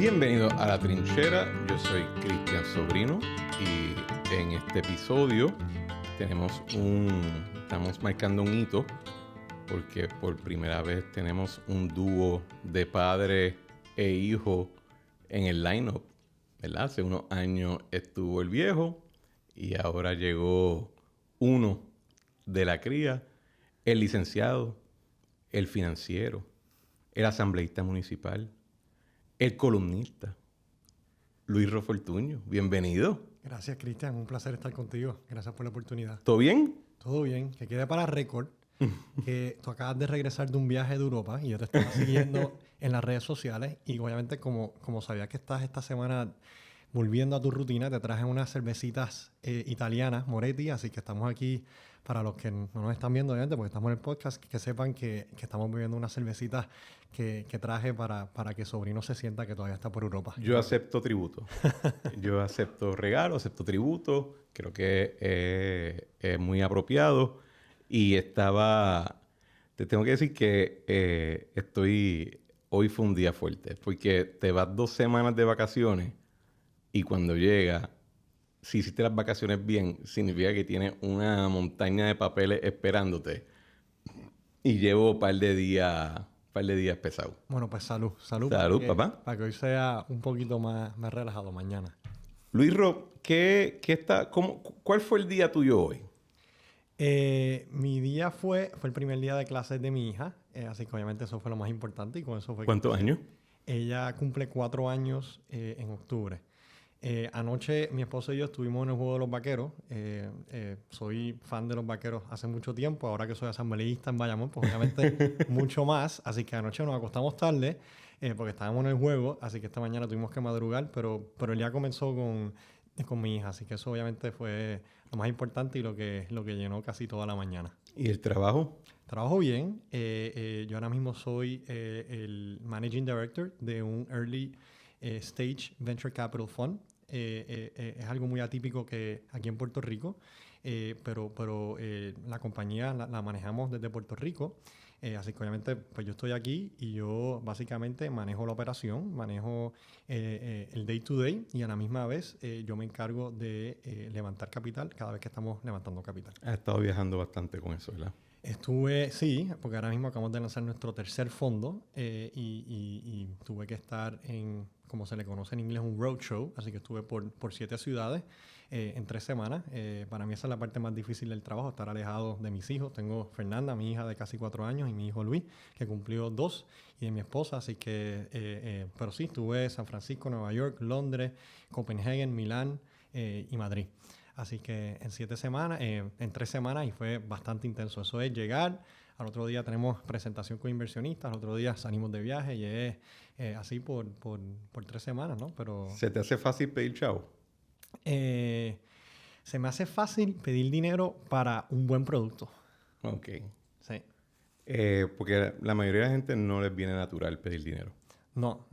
Bienvenido a La Trinchera, yo soy Cristian Sobrino y en este episodio estamos marcando un hito porque por primera vez tenemos un dúo de padre e hijo en el line-up, ¿verdad? Hace unos años estuvo el viejo y ahora llegó uno de la cría, el licenciado, el financiero, el asambleísta municipal, el columnista, Luis Fortuño. Bienvenido. Gracias, Cristian. Un placer estar contigo. Gracias por la oportunidad. ¿Todo bien? Todo bien. Que quede para récord que tú acabas de regresar de un viaje de Europa y yo te estaba siguiendo en las redes sociales y obviamente como sabía que estás esta semana volviendo a tu rutina, te traje unas cervecitas italianas, Moretti, así que estamos aquí para los que no nos están viendo, obviamente, porque estamos en el podcast, que sepan que estamos bebiendo unas cervecitas que traje para que Sobrino se sienta que todavía está por Europa. Yo acepto tributo. Yo acepto regalo, acepto tributo. Creo que es muy apropiado. Y te tengo que decir que hoy fue un día fuerte, porque te vas 2 semanas de vacaciones y cuando llegas, si hiciste las vacaciones bien, significa que tienes una montaña de papeles esperándote. Y llevo un par de días pesados. Bueno, pues salud. Salud, papá. Para que hoy sea un poquito más relajado mañana. Luis Ro, ¿cuál fue el día tuyo hoy? Mi día fue el primer día de clases de mi hija, así que obviamente eso fue lo más importante y con eso fue... ¿Cuántos años? Ella cumple 4 años en octubre. Anoche mi esposo y yo estuvimos en el Juego de los Vaqueros. Soy fan de los Vaqueros hace mucho tiempo. Ahora que soy asambleísta en Bayamón, pues obviamente mucho más. Así que anoche nos acostamos tarde porque estábamos en el juego. Así que esta mañana tuvimos que madrugar, pero el día comenzó con mi hija. Así que eso obviamente fue lo más importante y lo que llenó casi toda la mañana. ¿Y el trabajo? Trabajo bien. Yo ahora mismo soy el Managing Director de un Early Stage Venture Capital Fund. Es algo muy atípico que aquí en Puerto Rico, pero la compañía la manejamos desde Puerto Rico. Así que obviamente pues yo estoy aquí y yo básicamente manejo la operación, manejo el day to day y a la misma vez yo me encargo de levantar capital cada vez que estamos levantando capital. Has estado viajando bastante con eso, ¿verdad? Sí, porque ahora mismo acabamos de lanzar nuestro tercer fondo y tuve que estar en, como se le conoce en inglés, un roadshow. Así que estuve por 7 ciudades en 3 semanas. Para mí esa es la parte más difícil del trabajo, estar alejado de mis hijos. Tengo Fernanda, mi hija de casi 4 años, y mi hijo Luis, que cumplió 2, y de mi esposa. Así que, pero sí, estuve en San Francisco, Nueva York, Londres, Copenhague, Milán y Madrid. Así que en 7 semanas, en 3 semanas, y fue bastante intenso. Eso es llegar, al otro día tenemos presentación con inversionistas, al otro día salimos de viaje y es así por 3 semanas, ¿no? Pero, ¿se te hace fácil pedir chavo? Se me hace fácil pedir dinero para un buen producto. Ok. Sí. Porque la mayoría de la gente no les viene natural pedir dinero. No.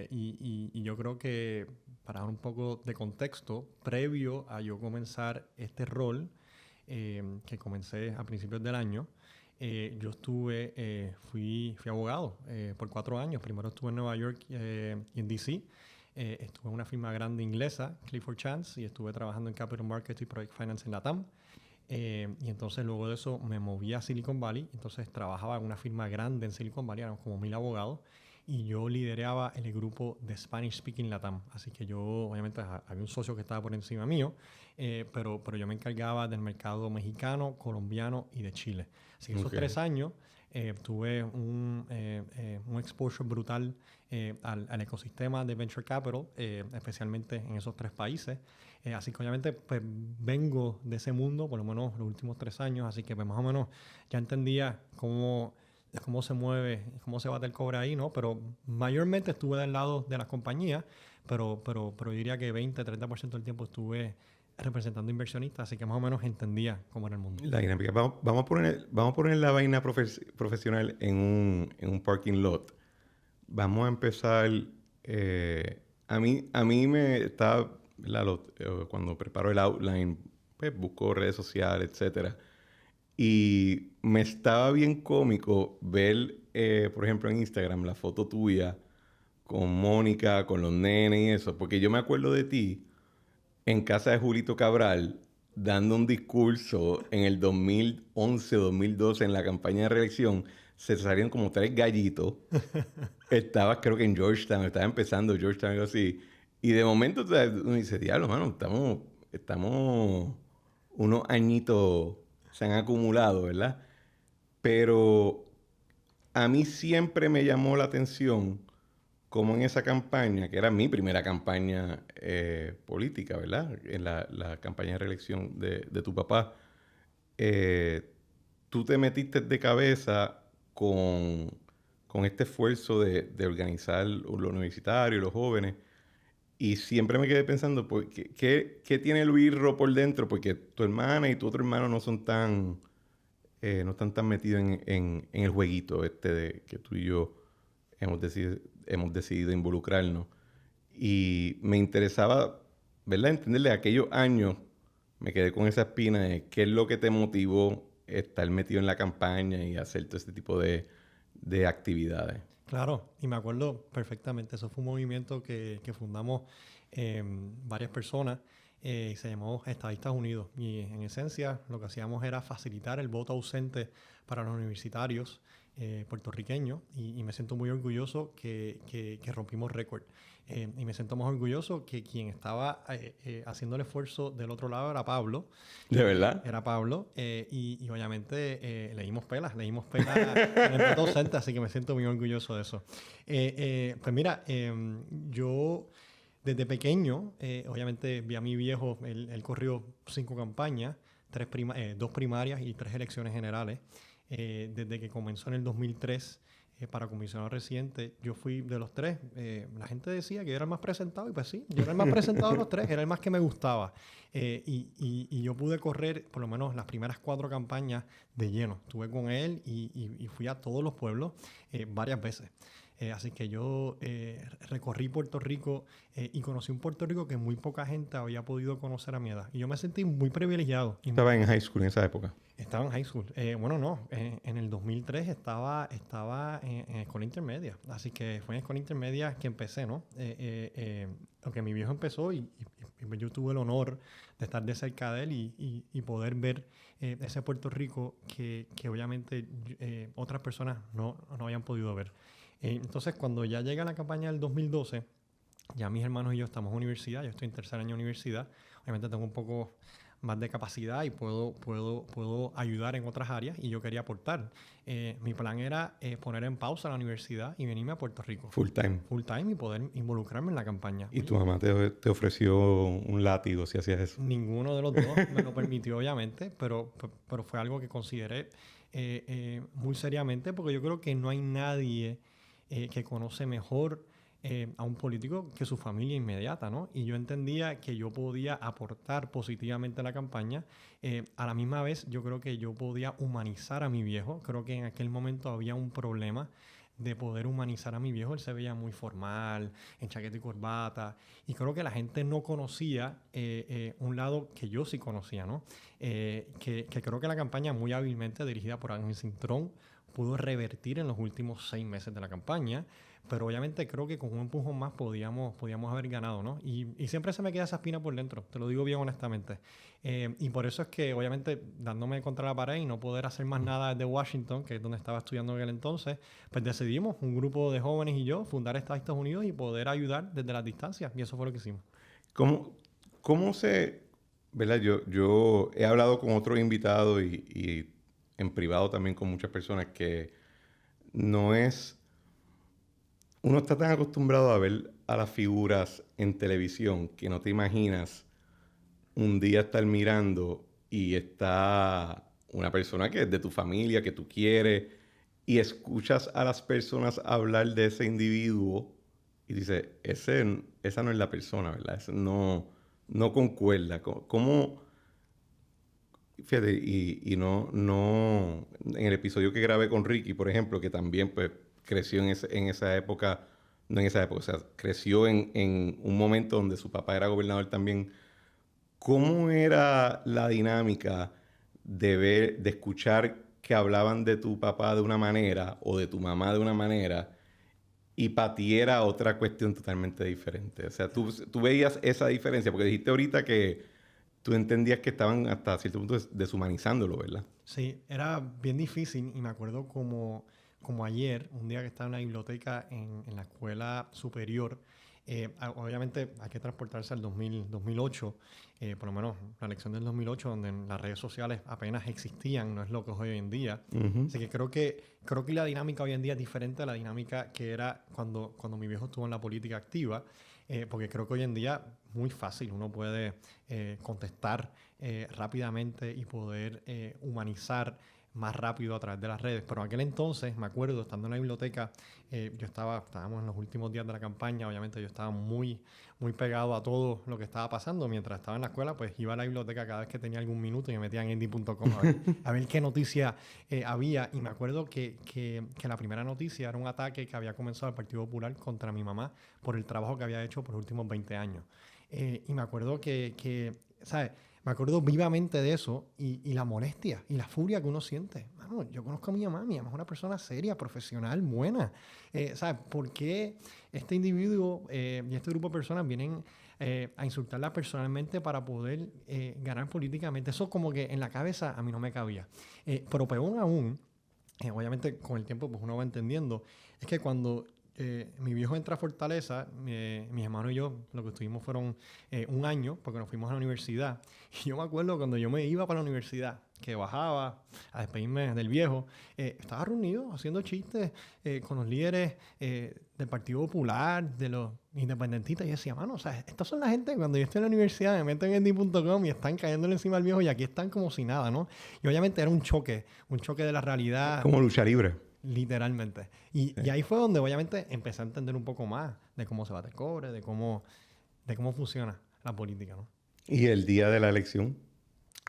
Y yo creo que para dar un poco de contexto, previo a yo comenzar este rol, que comencé a principios del año, yo fui abogado por 4 años. Primero estuve en Nueva York y en D.C. Estuve en una firma grande inglesa, Clifford Chance, y estuve trabajando en Capital Markets y Project Finance en LATAM. Y entonces luego de eso me moví a Silicon Valley. Entonces trabajaba en una firma grande en Silicon Valley, éramos como 1000 abogados. Y yo lideraba el grupo de Spanish Speaking LATAM. Así que yo, obviamente, había un socio que estaba por encima mío, pero yo me encargaba del mercado mexicano, colombiano y de Chile. Así que esos 3 años tuve un exposure brutal al ecosistema de Venture Capital, especialmente en esos 3 países. Así que obviamente pues, vengo de ese mundo, por lo menos los últimos 3 años, así que pues, más o menos ya entendía cómo se mueve, cómo se bate el cobre ahí, ¿no? Pero mayormente estuve del lado de las compañías, pero yo diría que 20-30% del tiempo estuve representando inversionistas, así que más o menos entendía cómo era el mundo. La dinámica. Vamos a poner la vaina profesional en un parking lot. Vamos a empezar. A mí me está, cuando preparo el outline, pues busco redes sociales, etcétera. Y me estaba bien cómico ver, por ejemplo, en Instagram, la foto tuya con Mónica, con los nenes y eso, porque yo me acuerdo de ti en casa de Julito Cabral dando un discurso en el 2011, 2012 en la campaña de reelección. Se salieron como 3 gallitos. Estabas creo que en Georgetown, estaba empezando Georgetown, algo así. Y de momento uno dice, diablo, mano, estamos unos añitos se han acumulado, ¿verdad? Pero a mí siempre me llamó la atención como en esa campaña, que era mi primera campaña política, ¿verdad? En la campaña de reelección de tu papá, eh, tú te metiste de cabeza con este esfuerzo de organizar lo universitario, los jóvenes, y siempre me quedé pensando, pues, ¿qué tiene Luis Ro por dentro? Porque tu hermana y tu otro hermano no están tan metidos en el jueguito este de que tú y yo hemos decidido involucrarnos. Y me interesaba, ¿verdad? Entenderle aquellos años, me quedé con esa espina de qué es lo que te motivó estar metido en la campaña y hacer todo este tipo de actividades. Claro, y me acuerdo perfectamente, eso fue un movimiento que fundamos varias personas, se llamó Estadistas Unidos, y en esencia lo que hacíamos era facilitar el voto ausente para los universitarios puertorriqueños, y me siento muy orgulloso que rompimos récord. Y me siento más orgulloso que quien estaba haciendo el esfuerzo del otro lado era Pablo. ¿De verdad? Era Pablo. Y obviamente leímos pelas en el voto ausente, así que me siento muy orgulloso de eso. Pues mira, yo desde pequeño, obviamente vi a mi viejo, él corrió 5 campañas, 2 primarias y 3 elecciones generales. Desde que comenzó en el 2003 para comisionado residente, yo fui de los 3. La gente decía que yo era el más presentado, y pues sí, yo era el más presentado de los 3, era el más que me gustaba. Y yo pude correr por lo menos las primeras 4 campañas de lleno. Estuve con él y fui a todos los pueblos varias veces. Así que yo recorrí Puerto Rico y conocí un Puerto Rico que muy poca gente había podido conocer a mi edad. Y yo me sentí muy privilegiado. Estaba en high school en esa época. Estaba en high school. Bueno, no. En el 2003 estaba en escuela intermedia. Así que fue en escuela intermedia que empecé, ¿no? Aunque mi viejo empezó y yo tuve el honor de estar de cerca de él y poder ver ese Puerto Rico que obviamente otras personas no habían podido ver. Entonces, cuando ya llega la campaña del 2012, ya mis hermanos y yo estamos en universidad. Yo estoy en tercer año de universidad. Obviamente tengo un poco más de capacidad y puedo ayudar en otras áreas, y yo quería aportar. Mi plan era poner en pausa la universidad y venirme a Puerto Rico. Full time. Full time, y poder involucrarme en la campaña. ¿Y tu mamá te ofreció un látigo si hacías eso? Ninguno de los dos me lo permitió, obviamente, pero fue algo que consideré muy seriamente, porque yo creo que no hay nadie que conoce mejor a un político que su familia inmediata, ¿no? Y yo entendía que yo podía aportar positivamente a la campaña. A la misma vez, yo creo que yo podía humanizar a mi viejo. Creo que en aquel momento había un problema de poder humanizar a mi viejo. Él se veía muy formal, en chaqueta y corbata, y creo que la gente no conocía un lado que yo sí conocía, ¿no? Que creo que la campaña, muy hábilmente dirigida por Ángel Cintrón, pudo revertir en los últimos 6 meses de la campaña, pero obviamente creo que con un empujón más podíamos haber ganado, ¿no? Y siempre se me queda esa espina por dentro, te lo digo bien honestamente. Y por eso es que, obviamente, dándome contra la pared y no poder hacer más nada desde Washington, que es donde estaba estudiando en aquel entonces, pues decidimos, un grupo de jóvenes y yo, fundar Estados Unidos y poder ayudar desde las distancias, y eso fue lo que hicimos. ¿Cómo se...? ¿Verdad? Yo he hablado con otros invitados y en privado también con muchas personas que no es... Uno está tan acostumbrado a ver a las figuras en televisión que no te imaginas un día estar mirando y está una persona que es de tu familia, que tú quieres, y escuchas a las personas hablar de ese individuo y dices, esa no es la persona, ¿verdad? Eso no concuerda. ¿Cómo? Fíjate, y no... En el episodio que grabé con Ricky, por ejemplo, que también pues creció en esa época, no en esa época, o sea, creció en un momento donde su papá era gobernador también. ¿Cómo era la dinámica de escuchar que hablaban de tu papá de una manera o de tu mamá de una manera Y para ti era otra cuestión totalmente diferente. O sea, tú veías esa diferencia, porque dijiste ahorita que tú entendías que estaban hasta cierto punto deshumanizándolo, ¿verdad? Sí, era bien difícil y me acuerdo como ayer, un día que estaba en la biblioteca en la escuela superior, obviamente hay que transportarse al 2008, por lo menos la elección del 2008, donde las redes sociales apenas existían, no es lo que es hoy en día. Así que creo que la dinámica hoy en día es diferente a la dinámica que era cuando mi viejo estuvo en la política activa, porque creo que hoy en día muy fácil, uno puede contestar rápidamente y poder humanizar más rápido a través de las redes. Pero en aquel entonces, me acuerdo, estando en la biblioteca, estábamos en los últimos días de la campaña, obviamente yo estaba muy, muy pegado a todo lo que estaba pasando. Mientras estaba en la escuela, pues iba a la biblioteca cada vez que tenía algún minuto y me metía en indie.com a ver qué noticia había. Y me acuerdo que la primera noticia era un ataque que había comenzado el Partido Popular contra mi mamá por el trabajo que había hecho por los últimos 20 años. Y me acuerdo ¿sabes? Me acuerdo vivamente de eso y la molestia y la furia que uno siente. Mano, yo conozco a mi mamá es una persona seria, profesional, buena. ¿Sabes? ¿Por qué este individuo y este grupo de personas vienen a insultarla personalmente para poder ganar políticamente? Eso como que en la cabeza a mí no me cabía. Pero peor aún, obviamente con el tiempo pues uno va entendiendo, es que cuando mi viejo entra a Fortaleza, mis hermanos y yo lo que estuvimos fueron un año porque nos fuimos a la universidad. Y yo me acuerdo cuando yo me iba para la universidad, que bajaba a despedirme del viejo, estaba reunido haciendo chistes con los líderes del Partido Popular, de los independentistas. Y yo decía, mano, o sea, estas son la gente que cuando yo estoy en la universidad me meten en indie.com y están cayéndole encima al viejo y aquí están como si nada, ¿no? Y obviamente era un choque de la realidad. Como lucha libre. Literalmente. Y ahí fue donde obviamente empecé a entender un poco más de cómo se bate el cobre, de cómo funciona la política, ¿no? ¿Y el día de la elección?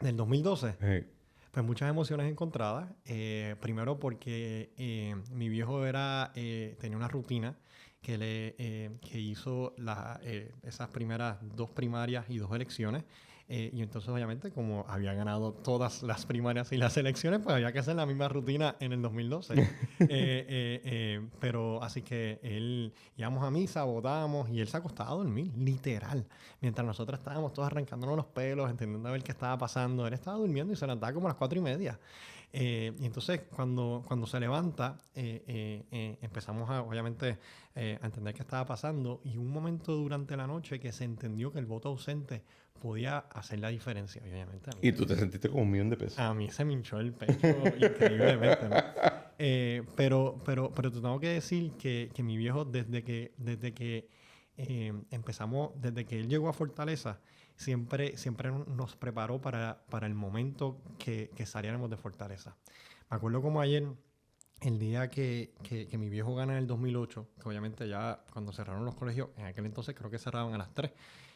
Del 2012, pues muchas emociones encontradas. Primero porque mi viejo tenía una rutina que hizo esas primeras 2 primarias y 2 elecciones. Y entonces, obviamente, como había ganado todas las primarias y las elecciones, pues había que hacer la misma rutina en el 2012. Pero así que íbamos a misa, votábamos y él se acostaba a dormir, literal. Mientras nosotros estábamos todos arrancándonos los pelos, entendiendo a ver qué estaba pasando, él estaba durmiendo y se levantaba como a las 4:30. Y entonces, cuando se levanta, empezamos obviamente, a entender qué estaba pasando. Y un momento durante la noche que se entendió que el voto ausente podía hacer la diferencia, obviamente. Y tú te sentiste como $1,000,000. A mí se me hinchó el pecho increíblemente, ¿no? Pero te tengo que decir que mi viejo, desde que empezamos, desde que él llegó a Fortaleza, siempre nos preparó para el momento que saliéramos de Fortaleza. Me acuerdo como ayer, el día que mi viejo gana en el 2008, que obviamente ya cuando cerraron los colegios, en aquel entonces creo que cerraban a las 3.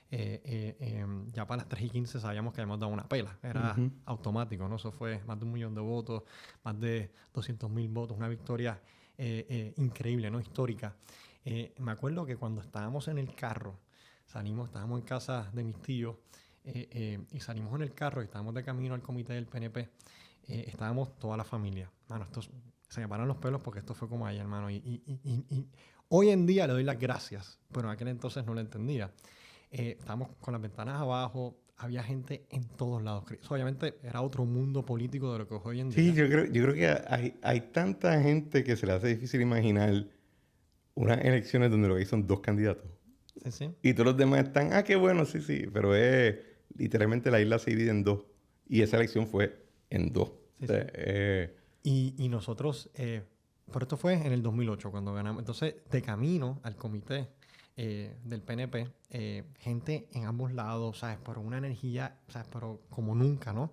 Ya para las 3:15 sabíamos que habíamos dado una pela. Era automático, ¿no? Eso fue más de 1,000,000 de votos, más de 200,000 votos, una victoria increíble, ¿no? Histórica. Me acuerdo que cuando estábamos en el carro, estábamos en casa de mis tíos y salimos en el carro y estábamos de camino al comité del PNP. Estábamos toda la familia. Mano, se me paran los pelos porque esto fue como ayer, hermano. Y hoy en día le doy las gracias, pero en aquel entonces no lo entendía. Estábamos con las ventanas abajo, había gente en todos lados. Obviamente era otro mundo político de lo que es hoy en día. Sí, yo creo que hay tanta gente que se le hace difícil imaginar unas elecciones donde lo que hay son 2 candidatos. Sí, sí. Y todos los demás están, qué bueno, sí, pero literalmente la isla se divide en 2. Y esa elección fue en 2. Sí, o sea, y nosotros, pero esto fue en el 2008 cuando ganamos. Entonces, de camino al comité del PNP, gente en ambos lados, ¿sabes? Pero una energía, ¿sabes? Pero como nunca, ¿no?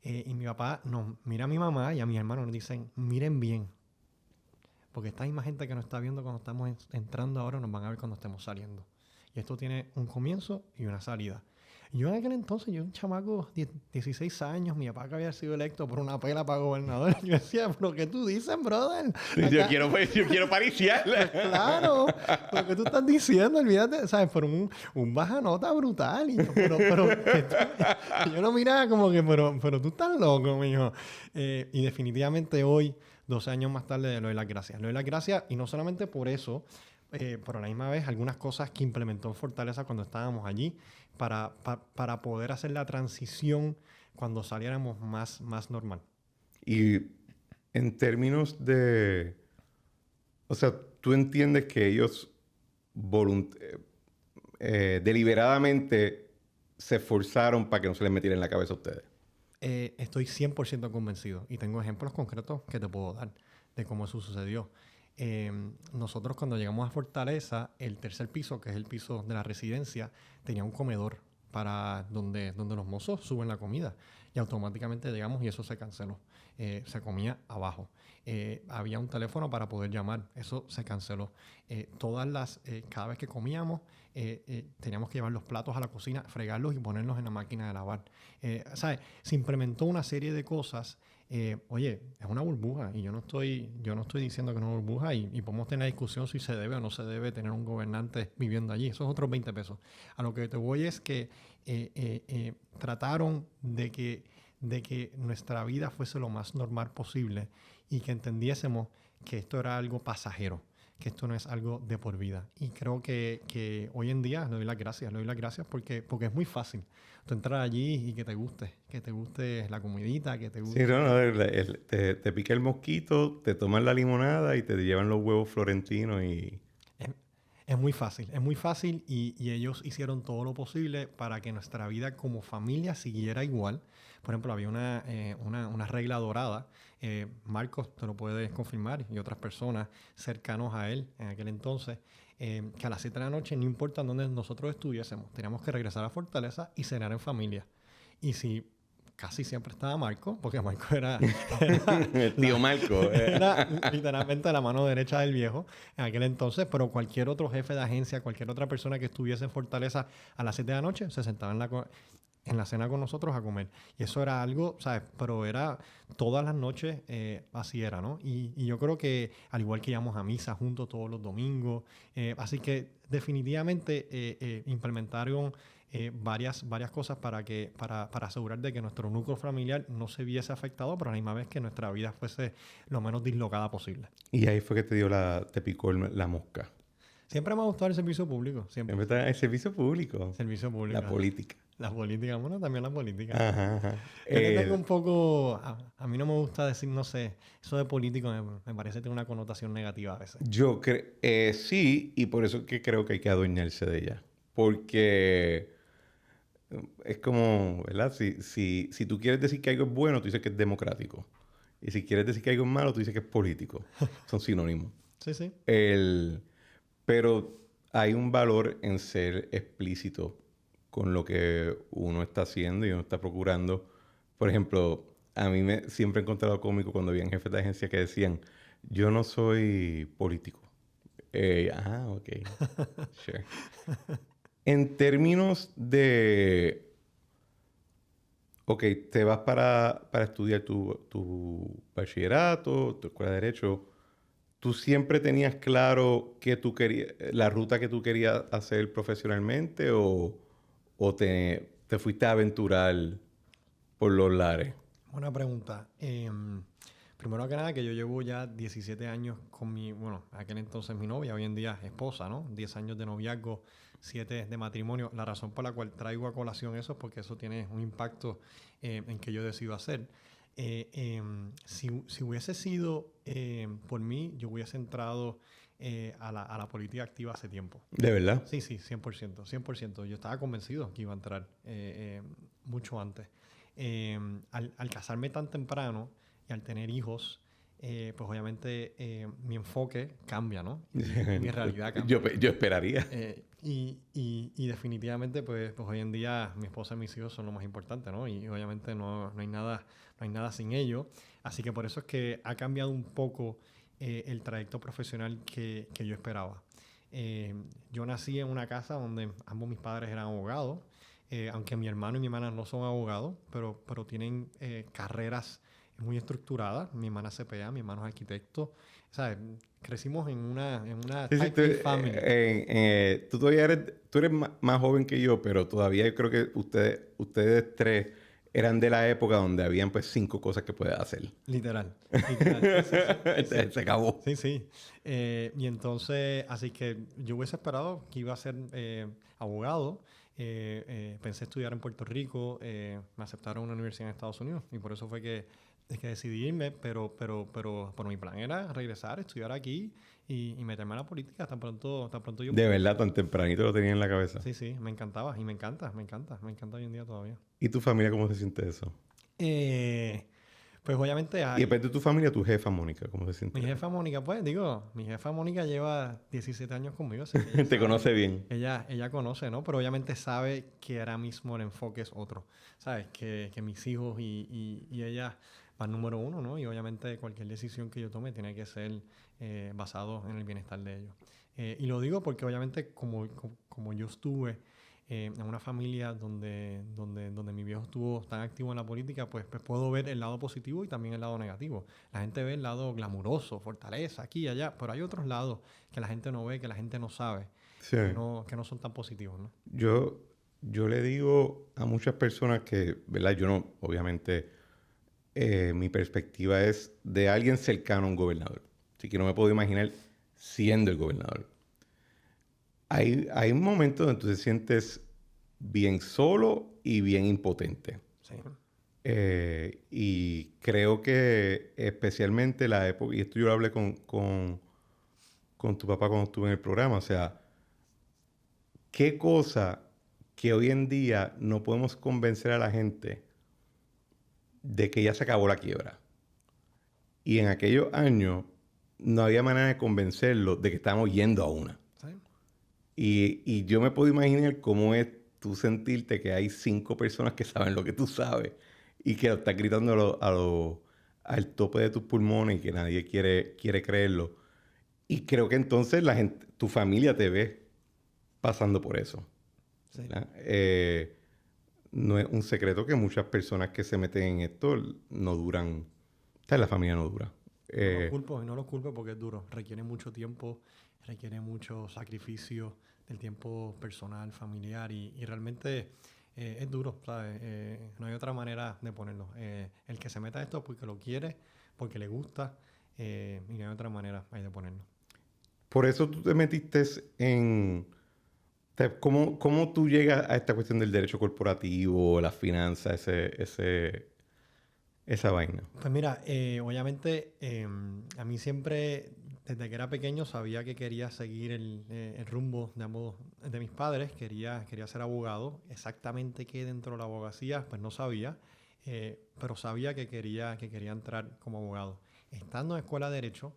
Y mi papá nos mira a mi mamá y a mis hermanos nos dicen, miren bien, porque esta misma gente que nos está viendo cuando estamos entrando ahora nos van a ver cuando estemos saliendo. Y esto tiene un comienzo y una salida. Yo en aquel entonces, yo un chamaco de 16 años, mi papá que había sido electo por una pela para gobernador. Yo decía, ¿pero qué tú dices, brother? Yo quiero pariciar. Claro, lo que tú estás diciendo, olvídate, ¿sabes? Por un baja nota brutal. Y yo, pero yo lo miraba como que, pero tú estás loco, mijo. Y definitivamente hoy, 12 años más tarde, le doy las gracias. Le doy las gracias y no solamente por eso, pero a la misma vez algunas cosas que implementó en Fortaleza cuando estábamos allí para poder hacer la transición cuando saliéramos más normal. Y en términos de... O sea, tú entiendes que ellos deliberadamente se esforzaron para que no se les metiera en la cabeza a ustedes. Estoy 100% convencido y tengo ejemplos concretos que te puedo dar de cómo eso sucedió. Nosotros cuando llegamos a Fortaleza, el tercer piso, que es el piso de la residencia, tenía un comedor para donde los mozos suben la comida y automáticamente llegamos y eso se canceló. Se comía abajo. Había un teléfono para poder llamar, eso se canceló. Cada vez que comíamos, teníamos que llevar los platos a la cocina, fregarlos y ponerlos en la máquina de lavar. ¿Sabes? Se implementó una serie de cosas. Oye, es una burbuja y yo no estoy diciendo que no es una burbuja y podemos tener la discusión si se debe o no se debe tener un gobernante viviendo allí. Esos otros 20 pesos. A lo que te voy es que trataron de que nuestra vida fuese lo más normal posible y que entendiésemos que esto era algo pasajero, que esto no es algo de por vida. Y creo que hoy en día le doy las gracias porque es muy fácil. Tú entrar allí y que te guste la comidita, que te guste... Sí, no, te pica el mosquito, te toman la limonada y te llevan los huevos florentinos y... Es muy fácil y ellos hicieron todo lo posible para que nuestra vida como familia siguiera igual. Por ejemplo, había una regla dorada. Marcos te lo puede confirmar y otras personas cercanos a él en aquel entonces, que a las 7 de la noche, no importa dónde nosotros estuviésemos, teníamos que regresar a Fortaleza y cenar en familia. Y si casi siempre estaba Marco, porque Marco era el tío Marco. era literalmente la mano derecha del viejo en aquel entonces, pero cualquier otro jefe de agencia, cualquier otra persona que estuviese en Fortaleza a las 7 de la noche, se sentaba en la cena con nosotros a comer. Y eso era algo, ¿sabes? Pero era todas las noches, así era, ¿no? Y yo creo que al igual que íbamos a misa juntos todos los domingos, así que definitivamente implementaron varias cosas para asegurar de que nuestro núcleo familiar no se viese afectado, pero a la misma vez que nuestra vida fuese lo menos dislocada posible. Y ahí fue que te picó la mosca. Siempre me ha gustado el servicio público. Siempre está el servicio público. Servicio público. La política. La política, bueno, también la política. Ajá. Yo que tengo un poco... A mí no me gusta decir, no sé, eso de político me parece que tiene una connotación negativa a veces. Yo creo... sí, y por eso es que creo que hay que adueñarse de ella. Porque es como, ¿verdad? Si tú quieres decir que algo es bueno, tú dices que es democrático. Y si quieres decir que algo es malo, tú dices que es político. Son sinónimos. Sí, sí. Pero hay un valor en ser explícito con lo que uno está haciendo y uno está procurando. Por ejemplo, a mí siempre he encontrado cómico cuando habían jefes de agencia que decían, yo no soy político. Ok. Sure. En términos de... Ok, te vas para estudiar tu bachillerato, tu escuela de Derecho. ¿Tú siempre tenías claro que tú querías, la ruta que tú querías hacer profesionalmente o te fuiste a aventurar por los lares? Buena pregunta. Primero que nada, que yo llevo ya 17 años con aquel entonces mi novia, hoy en día esposa, ¿no? 10 años de noviazgo, 7 de matrimonio. La razón por la cual traigo a colación eso es porque eso tiene un impacto en que yo decido hacer. Si hubiese sido por mí, yo hubiese entrado a la política activa hace tiempo. ¿De verdad? Sí, 100%. Yo estaba convencido que iba a entrar mucho antes. Al casarme tan temprano y al tener hijos, pues obviamente mi enfoque cambia, ¿no? Mi realidad cambia. Yo esperaría. Y definitivamente, pues hoy en día mi esposa y mis hijos son lo más importante, ¿no? Y obviamente no hay nada sin ellos. Así que por eso es que ha cambiado un poco el trayecto profesional que yo esperaba. Yo nací en una casa donde ambos mis padres eran abogados, aunque mi hermano y mi hermana no son abogados, pero tienen carreras muy estructuradas. Mi hermana es CPA, mi hermano es arquitecto. ¿Sabes? Crecimos en una tight family. Tú eres más joven que yo, pero todavía yo creo que ustedes tres eran de la época donde habían pues 5 cosas que puedes hacer. Literal. Literal. Sí. Se acabó. Sí, sí. Y entonces, así que yo hubiese esperado que iba a ser abogado. Pensé estudiar en Puerto Rico. Me aceptaron en una universidad en Estados Unidos. Y por eso fue que decidí irme. Pero mi plan era regresar, estudiar aquí y meterme en la política tan pronto yo... De verdad, tan tempranito lo tenía en la cabeza. Sí, sí. Me encantaba. Y me encanta hoy en día todavía. ¿Y tu familia cómo se siente eso? Pues obviamente Y después de tu familia, tu jefa, Mónica, ¿cómo se siente? Mi jefa Mónica, pues digo, mi jefa Mónica lleva 17 años conmigo. Así que Te conoce bien. ella conoce, ¿no? Pero obviamente sabe que ahora mismo el enfoque es otro. ¿Sabes? Que mis hijos y ella van número uno, ¿no? Y obviamente cualquier decisión que yo tome tiene que ser basado en el bienestar de ellos. Y lo digo porque obviamente como yo estuve en una familia donde mi viejo estuvo tan activo en la política, pues puedo ver el lado positivo y también el lado negativo. La gente ve el lado glamuroso, fortaleza, aquí y allá, pero hay otros lados que la gente no ve, que la gente no sabe, Sí. que no son tan positivos, ¿no? Yo le digo a muchas personas que, ¿verdad? Yo no, obviamente, mi perspectiva es de alguien cercano a un gobernador. Así que no me puedo imaginar siendo el gobernador. Hay un momento donde tú te sientes bien solo y bien impotente. Sí. Y creo que especialmente la época, y esto yo lo hablé con tu papá cuando estuve en el programa, o sea, qué cosa que hoy en día no podemos convencer a la gente de que ya se acabó la quiebra. Y en aquellos años no había manera de convencerlos de que estábamos yendo a una. ¿Sí? Y yo me puedo imaginar cómo es tú sentirte que hay 5 personas que saben lo que tú sabes y que lo estás gritando al tope de tus pulmones y que nadie quiere creerlo. Y creo que entonces tu familia te ve pasando por eso. Sí. No es un secreto que muchas personas que se meten en esto no duran. O sea, la familia no dura. No los culpo porque es duro. Requiere mucho tiempo, requiere mucho sacrificio del tiempo personal, familiar y realmente es duro, ¿sabes? No hay otra manera de ponerlo. El que se meta a esto porque lo quiere, porque le gusta y no hay otra manera de ponerlo. Por eso tú te metiste en... O sea, ¿cómo tú llegas a esta cuestión del derecho corporativo, las finanzas, esa vaina? Pues mira, obviamente a mí siempre, desde que era pequeño, sabía que quería seguir el rumbo de ambos de mis padres. Quería ser abogado. Exactamente qué dentro de la abogacía, pues no sabía, pero sabía que quería entrar como abogado. Estando en escuela de Derecho,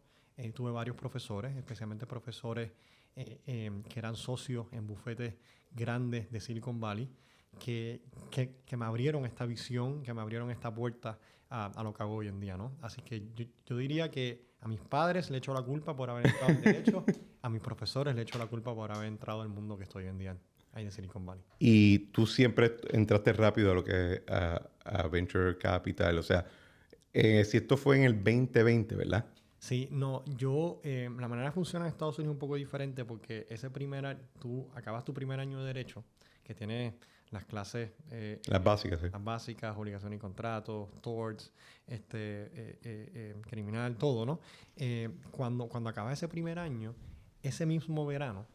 tuve varios profesores, especialmente profesores que eran socios en bufetes grandes de Silicon Valley, que me abrieron esta visión, que me abrieron esta puerta a lo que hago hoy en día, ¿no? Así que yo diría que a mis padres le echo la culpa por haber entrado en Derecho, a mis profesores le echo la culpa por haber entrado al mundo que estoy hoy en día, ahí de Silicon Valley. Y tú siempre entraste rápido a lo que es a Venture Capital. O sea, si esto fue en el 2020, ¿verdad? Sí, no, la manera que funciona en Estados Unidos es un poco diferente porque tú acabas tu primer año de Derecho, que tiene las clases... Las básicas, sí. Las básicas, obligaciones y contratos, torts, criminal, todo, ¿no? Cuando acabas ese primer año, ese mismo verano,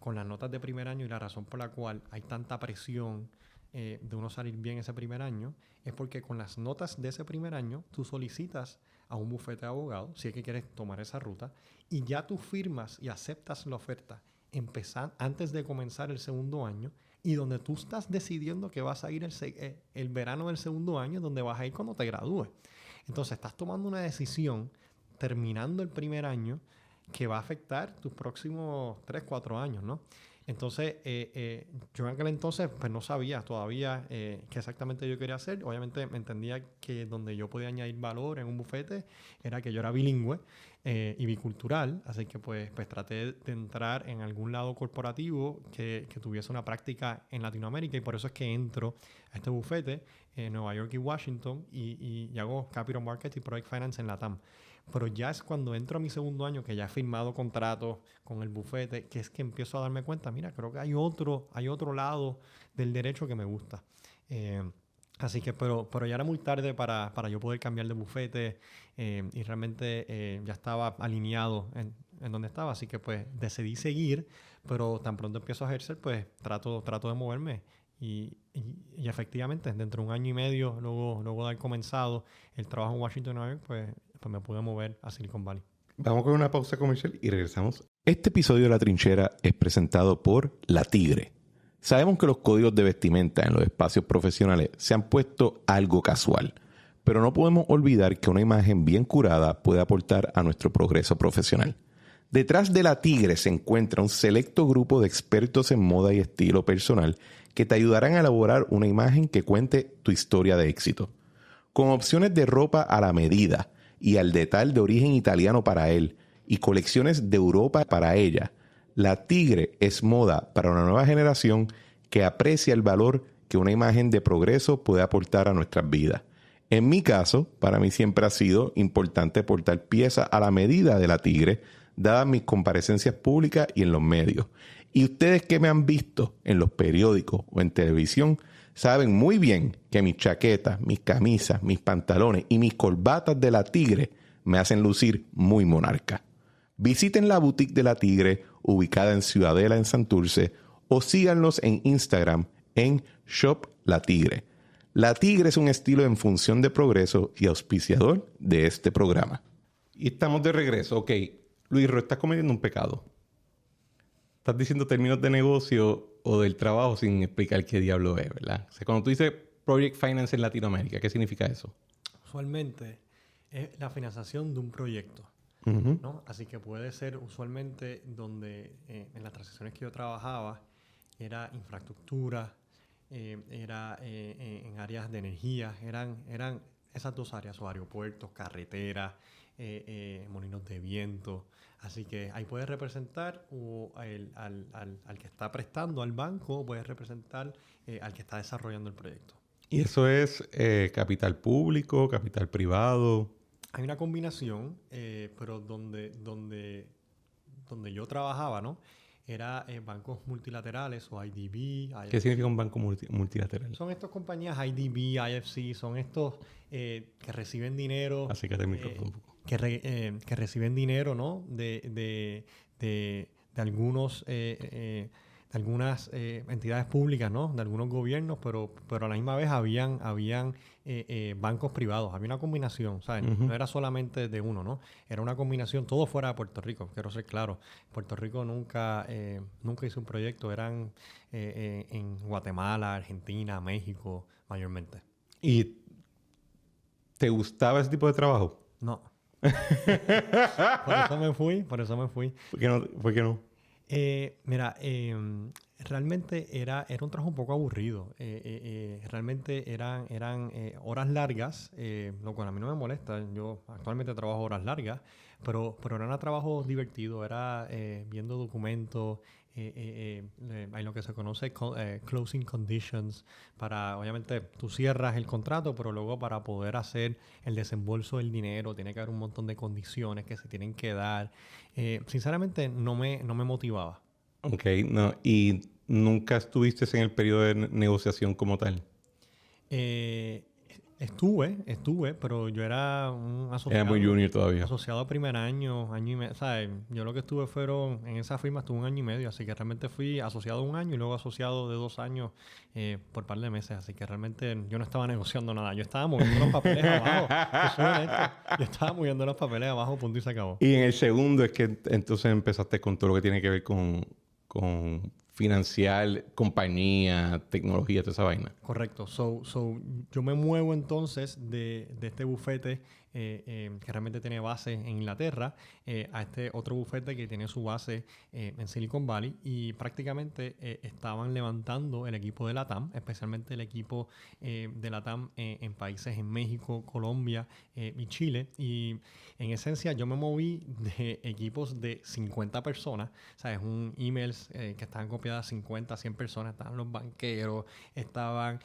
con las notas de primer año y la razón por la cual hay tanta presión de uno salir bien ese primer año, es porque con las notas de ese primer año, tú solicitas a un bufete de abogados, si es que quieres tomar esa ruta, y ya tú firmas y aceptas la oferta antes de comenzar el segundo año, y donde tú estás decidiendo que vas a ir el verano del segundo año, donde vas a ir cuando te gradúes. Entonces, estás tomando una decisión terminando el primer año que va a afectar tus próximos 3, 4 años, ¿no? Entonces, yo en aquel entonces pues no sabía todavía qué exactamente yo quería hacer. Obviamente me entendía que donde yo podía añadir valor en un bufete era que yo era bilingüe y bicultural. Así que pues traté de entrar en algún lado corporativo que tuviese una práctica en Latinoamérica. Y por eso es que entro a este bufete en Nueva York y Washington y hago Capital Markets y Project Finance en LATAM. Pero ya es cuando entro a mi segundo año, que ya he firmado contratos con el bufete, que es que empiezo a darme cuenta, mira, creo que hay otro lado del derecho que me gusta. Así que, pero ya era muy tarde para yo poder cambiar de bufete y realmente ya estaba alineado en donde estaba. Así que pues decidí seguir, pero tan pronto empiezo a ejercer, pues trato de moverme. Y efectivamente, dentro de un año y medio, luego de haber comenzado el trabajo en Washington, Nueva York, pues me pude mover a Silicon Valley. Vamos con una pausa comercial y regresamos. Este episodio de La Trinchera es presentado por La Tigre. Sabemos que los códigos de vestimenta en los espacios profesionales se han puesto algo casual, pero no podemos olvidar que una imagen bien curada puede aportar a nuestro progreso profesional. Detrás de La Tigre se encuentra un selecto grupo de expertos en moda y estilo personal que te ayudarán a elaborar una imagen que cuente tu historia de éxito. Con opciones de ropa a la medida y al detalle de origen italiano para él y colecciones de Europa para ella, La Tigre es moda para una nueva generación que aprecia el valor que una imagen de progreso puede aportar a nuestras vidas. En mi caso, para mí siempre ha sido importante portar piezas a la medida de La Tigre, dadas mis comparecencias públicas y en los medios. Y ustedes que me han visto en los periódicos o en televisión, saben muy bien que mis chaquetas, mis camisas, mis pantalones y mis corbatas de La Tigre me hacen lucir muy monarca. Visiten la boutique de La Tigre, ubicada en Ciudadela, en Santurce, o síganlos en Instagram en Shop La Tigre. La Tigre es un estilo en función de progreso y auspiciador de este programa. Y estamos de regreso. Ok, Luis, estás cometiendo un pecado. Estás diciendo términos de negocio o del trabajo sin explicar qué diablo es, ¿verdad? O sea, cuando tú dices Project Finance en Latinoamérica, ¿qué significa eso? Usualmente es la financiación de un proyecto. ¿No? Así que puede ser usualmente donde en las transacciones que yo trabajaba era infraestructura, era en áreas de energía, eran esas dos áreas, o aeropuertos, carreteras, molinos de viento. Así que ahí puedes representar al que está prestando al banco, o puedes representar al que está desarrollando el proyecto. ¿Y eso es capital público, capital privado? Hay una combinación, pero donde yo trabajaba, ¿no? Era bancos multilaterales o IDB. IFC. ¿Qué significa un banco multilateral? Son estas compañías IDB, IFC, son estos que reciben dinero. Acércate el micrófono un poco. Que reciben dinero, ¿no? De algunos... de algunas entidades públicas, ¿no? De algunos gobiernos, pero a la misma vez habían bancos privados. Había una combinación, ¿sabes? Uh-huh. No era solamente de uno, ¿no? Era una combinación, todo fuera de Puerto Rico, quiero ser claro. Puerto Rico nunca hizo un proyecto, eran en Guatemala, Argentina, México, mayormente. ¿Y te gustaba ese tipo de trabajo? No. Por eso me fui. ¿Por qué no? Mira, realmente era un trabajo un poco aburrido. Realmente eran horas largas, lo cual a mí no me molesta. Yo actualmente trabajo horas largas, pero era un trabajo divertido. Era viendo documentos, hay lo que se conoce closing conditions. Obviamente, tú cierras el contrato, pero luego para poder hacer el desembolso del dinero tiene que haber un montón de condiciones que se tienen que dar. Sinceramente, no me motivaba. Ok, no. ¿Y nunca estuviste en el periodo de negociación como tal? Estuve, pero yo era un asociado. Era muy junior todavía. Asociado a primer año y medio. ¿Sabes? Yo lo que estuve en esa firma estuve 1 año y medio, así que realmente fui asociado 1 año y luego asociado de 2 años por par de meses. Así que realmente yo no estaba negociando nada. Yo estaba moviendo los papeles abajo. Yo estaba moviendo los papeles abajo, punto y se acabó. Y en el segundo es que entonces empezaste con todo lo que tiene que ver con financiar, compañía, tecnología, toda esa vaina. Correcto. Yo me muevo entonces de este bufete que realmente tiene base en Inglaterra a este otro bufete que tiene su base en Silicon Valley, y prácticamente estaban levantando el equipo de LATAM, especialmente el equipo de LATAM en países en México, Colombia y Chile. Y en esencia yo me moví de equipos de 50 personas, ¿sabes? Emails que estaban copiadas 50, 100 personas, estaban los banqueros, estaban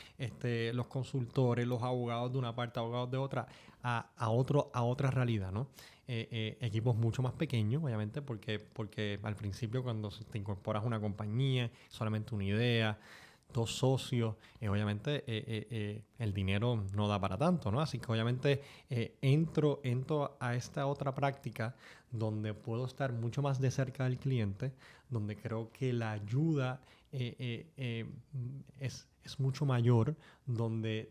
los consultores, los abogados de una parte, abogados de otra, a otra realidad, ¿no? Equipos mucho más pequeños, obviamente, porque al principio cuando te incorporas a una compañía, solamente una idea, dos socios, obviamente el dinero no da para tanto, ¿no? Así que obviamente entro a esta otra práctica donde puedo estar mucho más de cerca del cliente, donde creo que la ayuda es mucho mayor, donde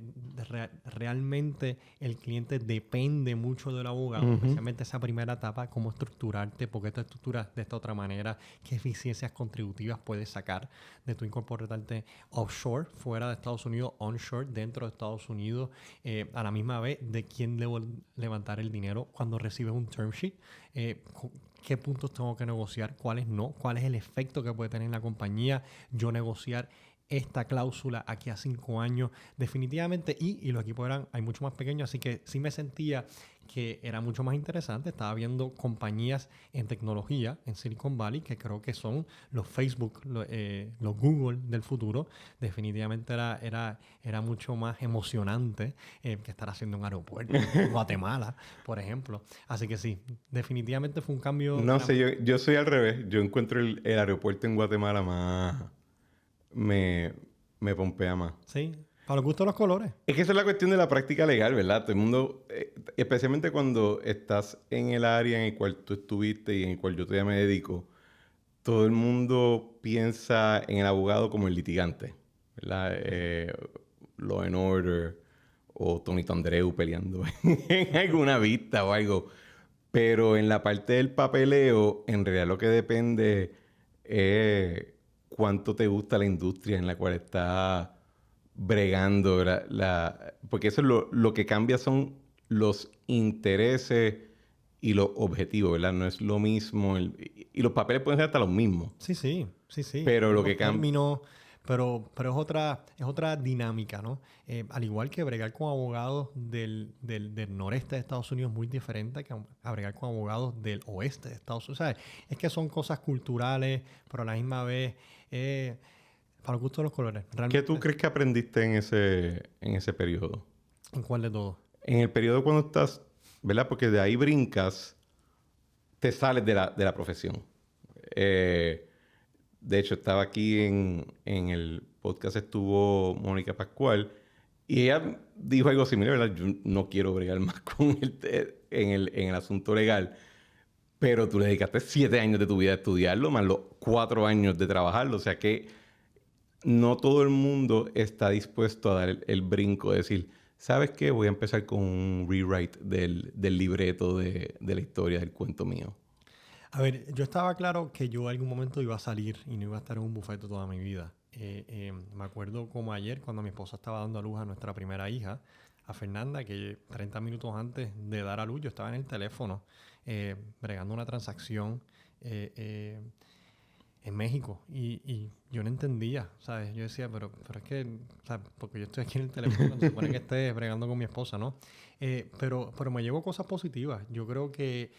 realmente el cliente depende mucho del abogado, especialmente esa primera etapa, cómo estructurarte, por qué te estructuras de esta otra manera, qué eficiencias contributivas puedes sacar de tu incorporarte offshore, fuera de Estados Unidos, onshore, dentro de Estados Unidos, a la misma vez de quién debo levantar el dinero cuando recibes un term sheet, qué puntos tengo que negociar, cuáles no, cuál es el efecto que puede tener en la compañía, yo negociar esta cláusula aquí a 5 años definitivamente, y los equipos hay mucho más pequeños, así que sí me sentía que era mucho más interesante. Estaba viendo compañías en tecnología en Silicon Valley que creo que son los Facebook, los Google del futuro. Definitivamente era mucho más emocionante que estar haciendo un aeropuerto en Guatemala, por ejemplo. Así que sí, definitivamente fue un cambio. No sé, yo soy al revés. Yo encuentro el aeropuerto en Guatemala más... me pompea más. Sí, para los gustos los colores. Es que esa es la cuestión de la práctica legal, ¿verdad? Todo el mundo, especialmente cuando estás en el área en el cual tú estuviste y en el cual yo todavía me dedico, todo el mundo piensa en el abogado como el litigante, ¿verdad? Law and Order o Tony Tandreu peleando en alguna vista o algo. Pero en la parte del papeleo, en realidad lo que depende es cuánto te gusta la industria en la cual estás bregando. Porque eso es lo que cambia son los intereses y los objetivos, ¿verdad? No es lo mismo. Y los papeles pueden ser hasta los mismos. Sí. Pero lo que cambia... Pero es otra dinámica, ¿no? Al igual que bregar con abogados del noreste de Estados Unidos es muy diferente que a bregar con abogados del oeste de Estados Unidos. ¿Sabes? Es que son cosas culturales, pero a la misma vez, para el gusto de los colores. ¿Qué tú crees que aprendiste en ese periodo? ¿En cuál de todos? En el periodo cuando estás, ¿verdad? Porque de ahí brincas, te sales de la profesión. De hecho, estaba aquí en el podcast, estuvo Mónica Pascual, y ella dijo algo similar, ¿verdad? Yo no quiero bregar más con en el asunto legal, pero tú le dedicaste 7 años de tu vida a estudiarlo, más los 4 años de trabajarlo. O sea que no todo el mundo está dispuesto a dar el brinco de decir, ¿sabes qué? Voy a empezar con un rewrite del libreto de la historia del cuento mío. A ver, yo estaba claro que yo en algún momento iba a salir y no iba a estar en un bufete toda mi vida. Me acuerdo como ayer cuando mi esposa estaba dando a luz a nuestra primera hija, a Fernanda, que 30 minutos antes de dar a luz yo estaba en el teléfono bregando una transacción en México y yo no entendía, ¿sabes? Yo decía, pero es que, ¿sabes? Porque yo estoy aquí en el teléfono cuando se supone que esté bregando con mi esposa, ¿no? Pero me llevo cosas positivas. Yo creo que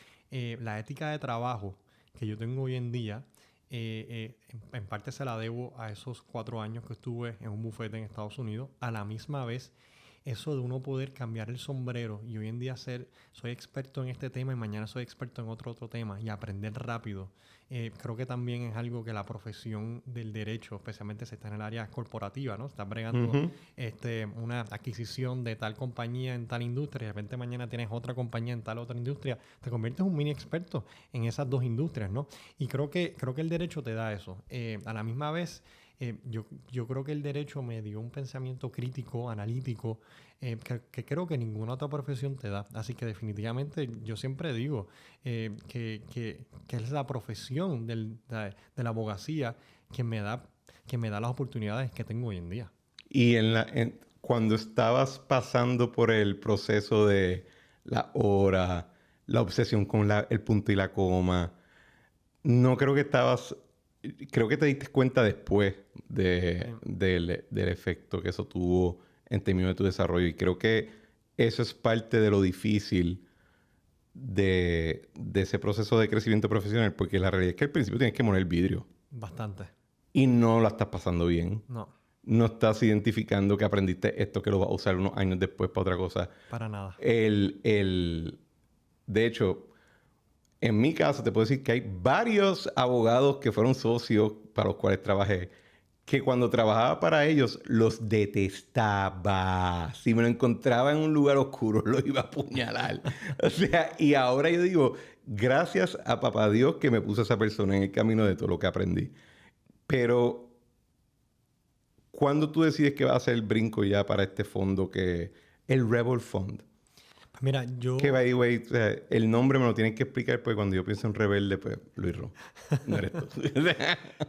la ética de trabajo que yo tengo hoy en día, en parte se la debo a esos 4 años que estuve en un bufete en Estados Unidos. A la misma vez, eso de uno poder cambiar el sombrero y hoy en día soy experto en este tema y mañana soy experto en otro tema y aprender rápido. Creo que también es algo que la profesión del derecho, especialmente si está en el área corporativa, ¿no? Estás bregando una adquisición de tal compañía en tal industria y de repente mañana tienes otra compañía en tal otra industria. Te conviertes en un mini experto en esas 2 industrias, ¿no? Y creo que el derecho te da eso. A la misma vez, yo creo que el derecho me dio un pensamiento crítico, analítico, que creo que ninguna otra profesión te da. Así que definitivamente yo siempre digo que es la profesión de la abogacía que me da las oportunidades que tengo hoy en día. Y cuando estabas pasando por el proceso de la hora, la obsesión con el punto y la coma, no creo que estabas... Creo que te diste cuenta después del efecto que eso tuvo en términos de tu desarrollo. Y creo que eso es parte de lo difícil de ese proceso de crecimiento profesional. Porque la realidad es que al principio tienes que moler el vidrio. Bastante. Y no la estás pasando bien. No. No estás identificando que aprendiste esto que lo vas a usar unos años después para otra cosa. Para nada. De hecho... En mi caso, te puedo decir que hay varios abogados que fueron socios para los cuales trabajé que cuando trabajaba para ellos los detestaba. Si me lo encontraba en un lugar oscuro, lo iba a apuñalar. O sea, y ahora yo digo, gracias a papá Dios que me puso esa persona en el camino de todo lo que aprendí. Pero, ¿cuándo tú decides que va a hacer el brinco ya para este fondo que... El Rebel Fund? Pues mira, Que, by the way, o sea, el nombre me lo tienen que explicar porque cuando yo pienso en rebelde, pues, Luis Ro, no eres tú.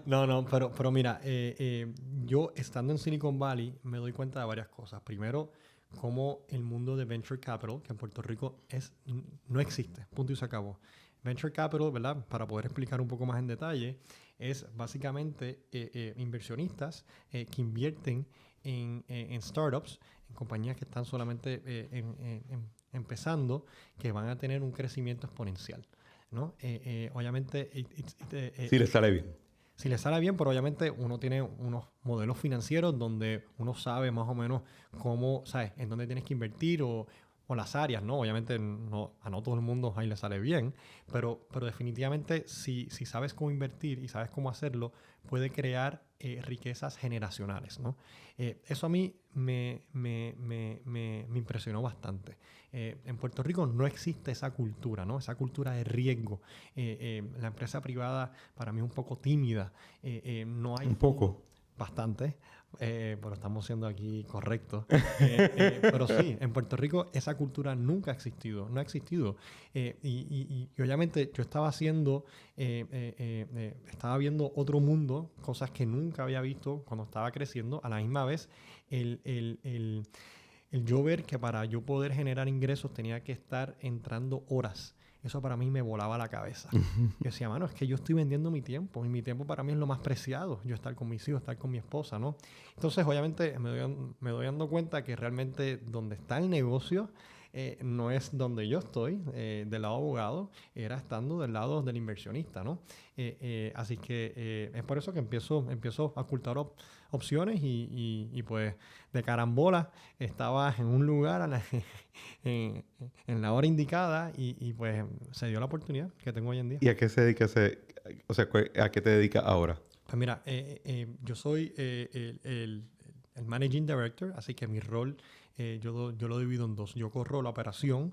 No, pero mira, yo estando en Silicon Valley me doy cuenta de varias cosas. Primero, cómo el mundo de Venture Capital, que en Puerto Rico no existe, punto y se acabó. Venture Capital, ¿verdad? Para poder explicar un poco más en detalle, es básicamente inversionistas que invierten en startups, en compañías que están solamente empezando, que van a tener un crecimiento exponencial, ¿no? Obviamente, Sí, le sale bien. si le sale bien, pero obviamente uno tiene unos modelos financieros donde uno sabe más o menos cómo, ¿sabes? En dónde tienes que invertir o las áreas, ¿no? Obviamente a no todo el mundo ahí le sale bien, pero definitivamente si sabes cómo invertir y sabes cómo hacerlo, puede crear riquezas generacionales, ¿no? Eso a mí me impresionó bastante. En Puerto Rico no existe esa cultura, ¿no? Esa cultura de riesgo. La empresa privada para mí es un poco tímida. No hay... Un poco. Bastante, pero estamos siendo aquí correctos. Pero sí, en Puerto Rico esa cultura nunca ha existido, no ha existido. Y obviamente yo estaba estaba viendo otro mundo, cosas que nunca había visto cuando estaba creciendo. A la misma vez, el yo ver que para yo poder generar ingresos tenía que estar entrando horas. Eso para mí me volaba la cabeza. Yo decía, mano, es que yo estoy vendiendo mi tiempo y mi tiempo para mí es lo más preciado. Yo estar con mis hijos, estar con mi esposa, ¿no? Entonces, obviamente, me doy dando cuenta que realmente donde está el negocio no es donde yo estoy, del lado abogado, era estando del lado del inversionista, ¿no? Así que es por eso que empiezo a ocultar opciones y pues de carambola estaba en un lugar en la hora indicada y pues se dio la oportunidad que tengo hoy en día. ¿Y a qué se dedica o sea, a qué te dedicas ahora? Pues mira, yo soy el Managing Director, así que mi rol yo lo divido en dos. Yo corro la operación,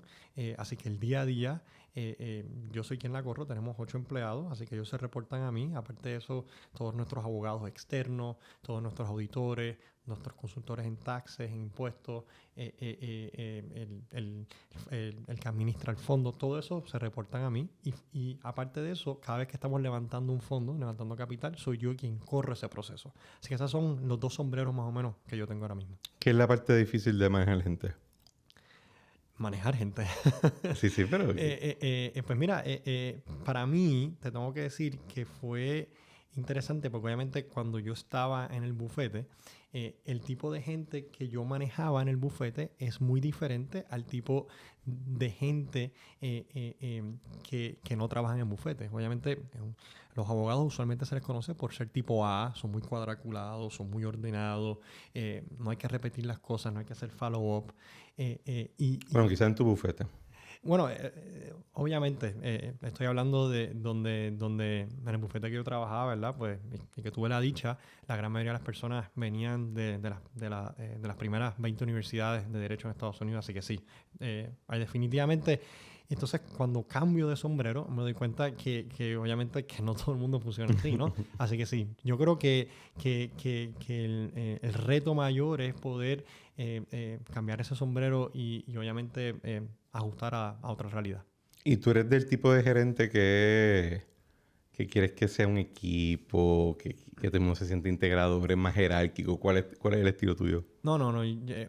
así que el día a día yo soy quien la corro. Tenemos 8 empleados, así que ellos se reportan a mí. Aparte de eso, todos nuestros abogados externos, todos nuestros auditores, nuestros consultores en taxes, en impuestos, el que administra el fondo, todo eso se reportan a mí. Y aparte de eso, cada vez que estamos levantando un fondo, levantando capital, soy yo quien corre ese proceso. Así que esos son los 2 sombreros más o menos que yo tengo ahora mismo. ¿Qué es la parte difícil de manejar gente? Manejar gente. Sí, sí, pero... Pues mira, para mí, te tengo que decir que fue interesante porque obviamente cuando yo estaba en el bufete, el tipo de gente que yo manejaba en el bufete es muy diferente al tipo de gente que no trabaja en el bufete. Obviamente, los abogados usualmente se les conoce por ser tipo A, son muy cuadraculados, son muy ordenados, no hay que repetir las cosas, no hay que hacer follow-up. Bueno, quizás en tu bufete. Bueno, obviamente, estoy hablando de donde en el bufete que yo trabajaba, ¿verdad? Pues, y que tuve la dicha, la gran mayoría de las personas venían de las primeras 20 universidades de Derecho en Estados Unidos, así que sí, hay definitivamente... Entonces, cuando cambio de sombrero, me doy cuenta que obviamente que no todo el mundo funciona así, ¿no? Así que sí, yo creo que el reto mayor es poder cambiar ese sombrero y obviamente ajustar a otra realidad. ¿Y tú eres del tipo de gerente que quieres que sea un equipo, que todo el mundo se siente integrado, eres más jerárquico? ¿Cuál es el estilo tuyo? No.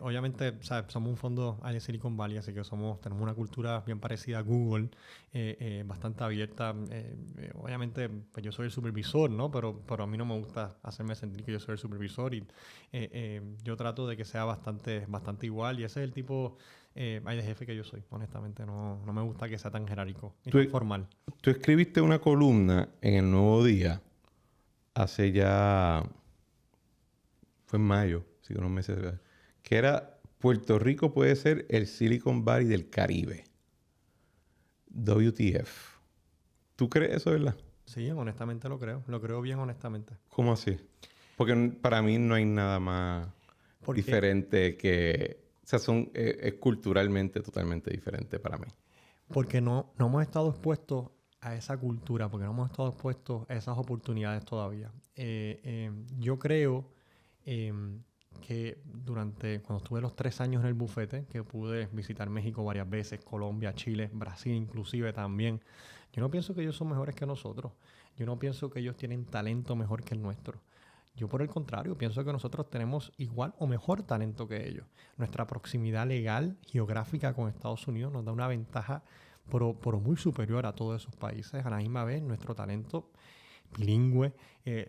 Obviamente, ¿sabes? Somos un fondo de Silicon Valley, así que tenemos una cultura bien parecida a Google, bastante abierta. Obviamente, pues yo soy el supervisor, ¿no? Pero a mí no me gusta hacerme sentir que yo soy el supervisor y yo trato de que sea bastante igual y ese es el tipo de jefe que yo soy. Honestamente, no me gusta que sea tan jerárquico y tan formal. Tú escribiste una columna en El Nuevo Día hace ya... Fue en mayo, sí, unos meses atrás, que era Puerto Rico puede ser el Silicon Valley del Caribe. WTF. ¿Tú crees eso, verdad? Sí, honestamente lo creo. Lo creo bien honestamente. ¿Cómo así? Porque para mí no hay nada más diferente que... O sea, es culturalmente totalmente diferente para mí. Porque no hemos estado expuestos a esa cultura, porque no hemos estado expuestos a esas oportunidades todavía. Yo creo que cuando estuve los 3 años en el bufete, que pude visitar México varias veces, Colombia, Chile, Brasil inclusive también, yo no pienso que ellos son mejores que nosotros. Yo no pienso que ellos tienen talento mejor que el nuestro. Yo, por el contrario, pienso que nosotros tenemos igual o mejor talento que ellos. Nuestra proximidad legal, geográfica con Estados Unidos nos da una ventaja pero muy superior a todos esos países. A la misma vez, nuestro talento bilingüe,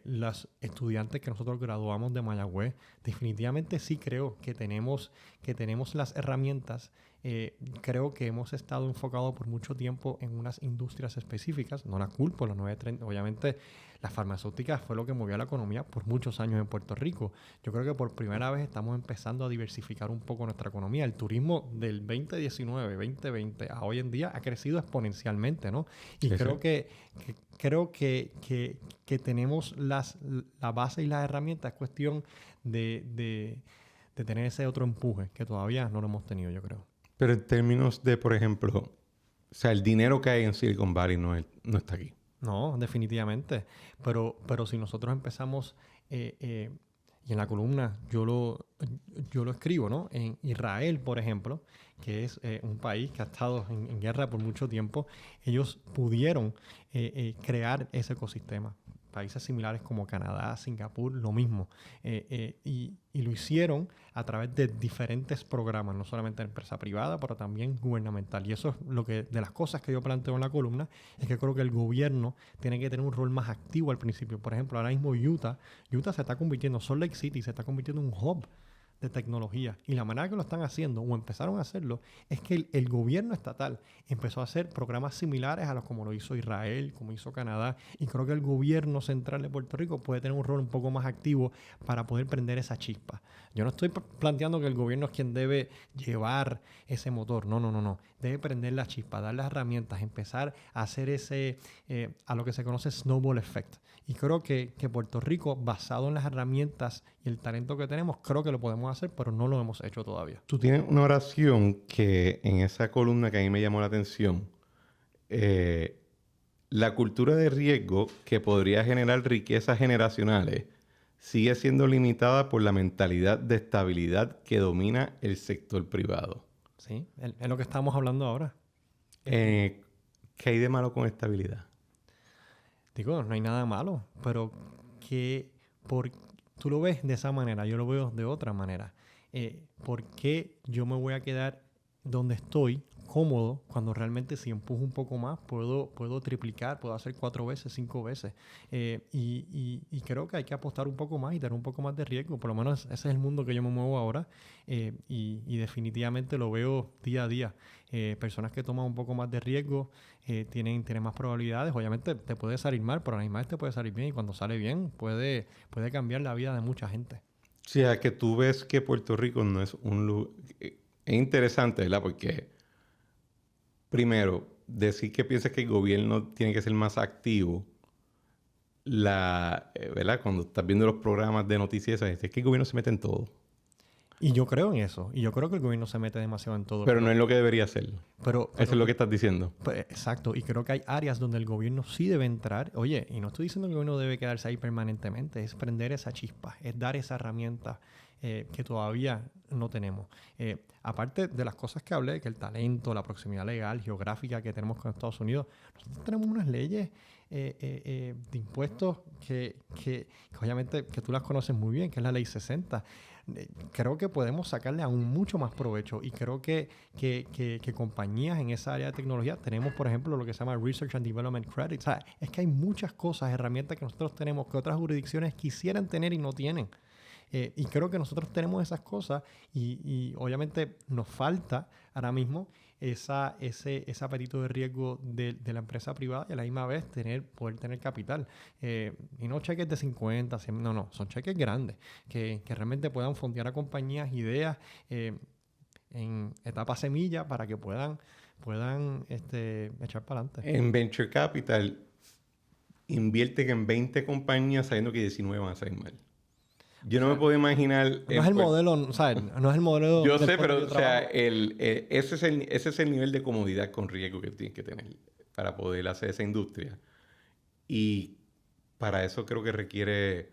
los estudiantes que nosotros graduamos de Mayagüez, definitivamente sí creo que tenemos las herramientas. Creo que hemos estado enfocados por mucho tiempo en unas industrias específicas. No la culpo, las 930, obviamente las farmacéuticas fue lo que movió la economía por muchos años en Puerto Rico. Yo creo que por primera vez estamos empezando a diversificar un poco nuestra economía. El turismo del 2019, 2020 a hoy en día ha crecido exponencialmente, ¿no? Y sí, creo que tenemos la base y las herramientas. Es cuestión de tener ese otro empuje que todavía no lo hemos tenido, yo creo. Pero en términos de, por ejemplo, o sea, el dinero que hay en Silicon Valley no está aquí. No, definitivamente. Pero si nosotros empezamos, y en la columna yo lo escribo, ¿no? En Israel, por ejemplo, que es un país que ha estado en guerra por mucho tiempo, ellos pudieron crear ese ecosistema. Países similares como Canadá, Singapur, lo mismo. Y lo hicieron a través de diferentes programas, no solamente de empresa privada, pero también gubernamental. Y eso es de las cosas que yo planteo en la columna, es que creo que el gobierno tiene que tener un rol más activo al principio. Por ejemplo, ahora mismo Utah se está convirtiendo, Salt Lake City se está convirtiendo en un hub de tecnología. Y la manera que lo están haciendo, o empezaron a hacerlo, es que el gobierno estatal empezó a hacer programas similares a los como lo hizo Israel, como hizo Canadá. Y creo que el gobierno central de Puerto Rico puede tener un rol un poco más activo para poder prender esa chispa. Yo no estoy planteando que el gobierno es quien debe llevar ese motor. No. Debe prender la chispa, dar las herramientas, empezar a hacer a lo que se conoce snowball effect. Y creo que Puerto Rico, basado en las herramientas y el talento que tenemos, creo que lo podemos hacer, pero no lo hemos hecho todavía. Tú tienes una oración que en esa columna que a mí me llamó la atención. La cultura de riesgo que podría generar riquezas generacionales sigue siendo limitada por la mentalidad de estabilidad que domina el sector privado. Sí, es lo que estamos hablando ahora. ¿Qué hay de malo con estabilidad? Digo, no hay nada malo, pero tú lo ves de esa manera, yo lo veo de otra manera. ¿Por qué yo me voy a quedar donde estoy cómodo cuando realmente si empujo un poco más puedo triplicar, puedo hacer 4 veces, 5 veces? Y creo que hay que apostar un poco más y tener un poco más de riesgo. Por lo menos ese es el mundo que yo me muevo ahora, y definitivamente lo veo día a día. Personas que toman un poco más de riesgo tienen más probabilidades. Obviamente te puede salir mal, pero a la misma vez te puede salir bien, y cuando sale bien puede cambiar la vida de mucha gente. O sea, que tú ves que Puerto Rico no es un lugar... Es interesante, ¿verdad? Porque, primero, decir que piensas que el gobierno tiene que ser más activo, ¿verdad? Cuando estás viendo los programas de noticias, es que el gobierno se mete en todo. Y yo creo en eso. Y yo creo que el gobierno se mete demasiado en todo. Pero no es lo que debería hacer. Pero eso es lo que estás diciendo. Pues, exacto. Y creo que hay áreas donde el gobierno sí debe entrar. Oye, y no estoy diciendo que el gobierno debe quedarse ahí permanentemente. Es prender esa chispa. Es dar esa herramienta que todavía no tenemos. Aparte de las cosas que hablé, que el talento, la proximidad legal, geográfica que tenemos con Estados Unidos, nosotros tenemos unas leyes de impuestos que obviamente que tú las conoces muy bien, que es la Ley 60. Creo que podemos sacarle aún mucho más provecho, y creo que compañías en esa área de tecnología tenemos, por ejemplo, lo que se llama Research and Development Credit. O sea, es que hay muchas cosas, herramientas que nosotros tenemos que otras jurisdicciones quisieran tener y no tienen. Y creo que nosotros tenemos esas cosas y obviamente nos falta ahora mismo ese apetito de riesgo de la empresa privada, y a la misma vez poder tener capital. Y no cheques de 50, 100, no, son cheques grandes que realmente puedan fondear a compañías, ideas en etapa semilla para que puedan echar para adelante. En Venture Capital invierten en 20 compañías sabiendo que 19 van a salir mal. Yo no me puedo imaginar... No es el modelo, ¿sabes? No es el modelo... Yo del sé, pero, o sea, trabajo. ese es el nivel de comodidad con riesgo que tienes que tener para poder hacer esa industria. Y para eso creo que requiere,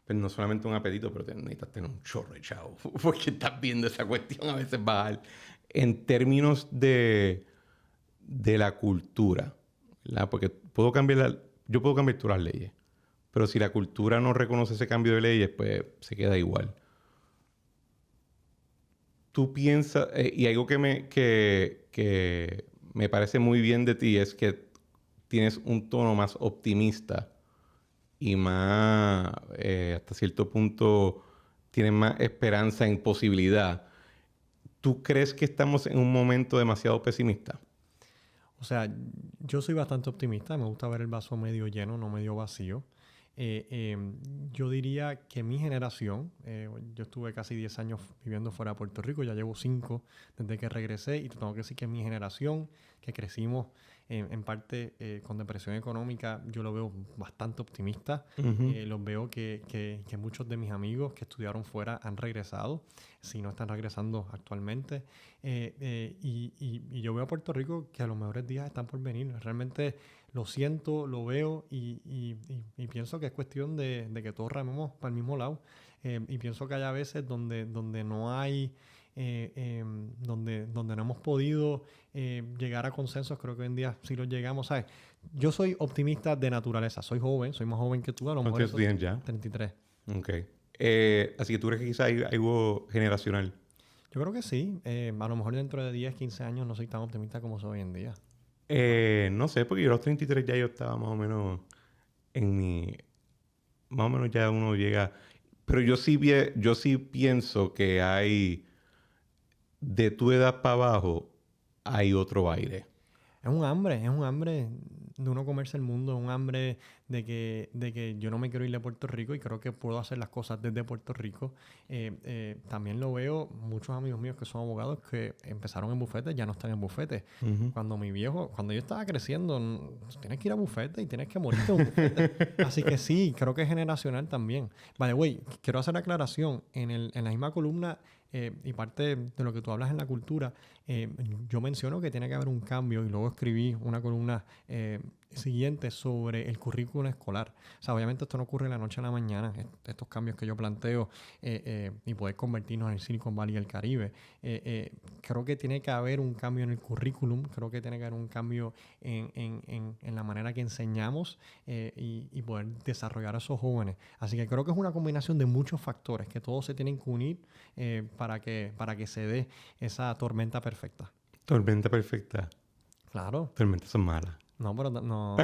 pues, no solamente un apetito, pero necesitas tener un chorro de chavo. Porque estás viendo esa cuestión a veces bajar. En términos de la cultura, ¿verdad? Porque yo puedo cambiar todas las leyes. Pero si la cultura no reconoce ese cambio de leyes, pues se queda igual. Tú piensas, y algo que me parece muy bien de ti es que tienes un tono más optimista y más, hasta cierto punto, tienes más esperanza en posibilidad. ¿Tú crees que estamos en un momento demasiado pesimista? O sea, yo soy bastante optimista. Me gusta ver el vaso medio lleno, no medio vacío. Yo diría que mi generación, yo estuve casi 10 años viviendo fuera de Puerto Rico, ya llevo 5 desde que regresé y te tengo que decir que mi generación, que crecimos en parte con depresión económica, yo lo veo bastante optimista. Ujú. Los veo que muchos de mis amigos que estudiaron fuera han regresado, si no están regresando actualmente. Y yo veo a Puerto Rico que a los mejores días están por venir. Realmente lo siento, lo veo y pienso que es cuestión de que todos rememos para el mismo lado. Y pienso que hay veces donde no hay, donde no hemos podido llegar a consensos. Creo que hoy en día sí los llegamos, ¿sabes? Yo soy optimista de naturaleza. Soy joven, soy más joven que tú. A lo mejor ¿Cuántos eso tienes ya? 33. Ok. Así que tú crees que quizá hay algo generacional. Yo creo que sí. A lo mejor dentro de 10, 15 años no soy tan optimista como soy hoy en día. No sé, porque yo a los 33 ya yo estaba más o menos en mi... Más o menos ya uno llega... Pero yo sí pienso que hay... De tu edad para abajo, hay otro aire. Es un hambre de uno comerse el mundo, es un hambre de que yo no me quiero ir de Puerto Rico y creo que puedo hacer las cosas desde Puerto Rico. También lo veo, muchos amigos míos que son abogados que empezaron en bufetes, ya no están en bufetes. Ujú. Cuando yo estaba creciendo, tienes que ir a bufete y tienes que morirte en un bufete. Así que sí, creo que es generacional también. Vale, güey, quiero hacer la aclaración. En la misma columna y parte de lo que tú hablas en la cultura, yo menciono que tiene que haber un cambio y luego escribí una columna siguiente sobre el currículo escolar. O sea, obviamente esto no ocurre de la noche a la mañana, estos cambios que yo planteo y poder convertirnos en el Silicon Valley y el Caribe. Creo que tiene que haber un cambio en el currículum, creo que tiene que haber un cambio en la manera que enseñamos y poder desarrollar a esos jóvenes. Así que creo que es una combinación de muchos factores que todos se tienen que unir para que se dé esa tormenta perfecta. Tormenta perfecta. Claro. Tormentas son malas. No, pero no.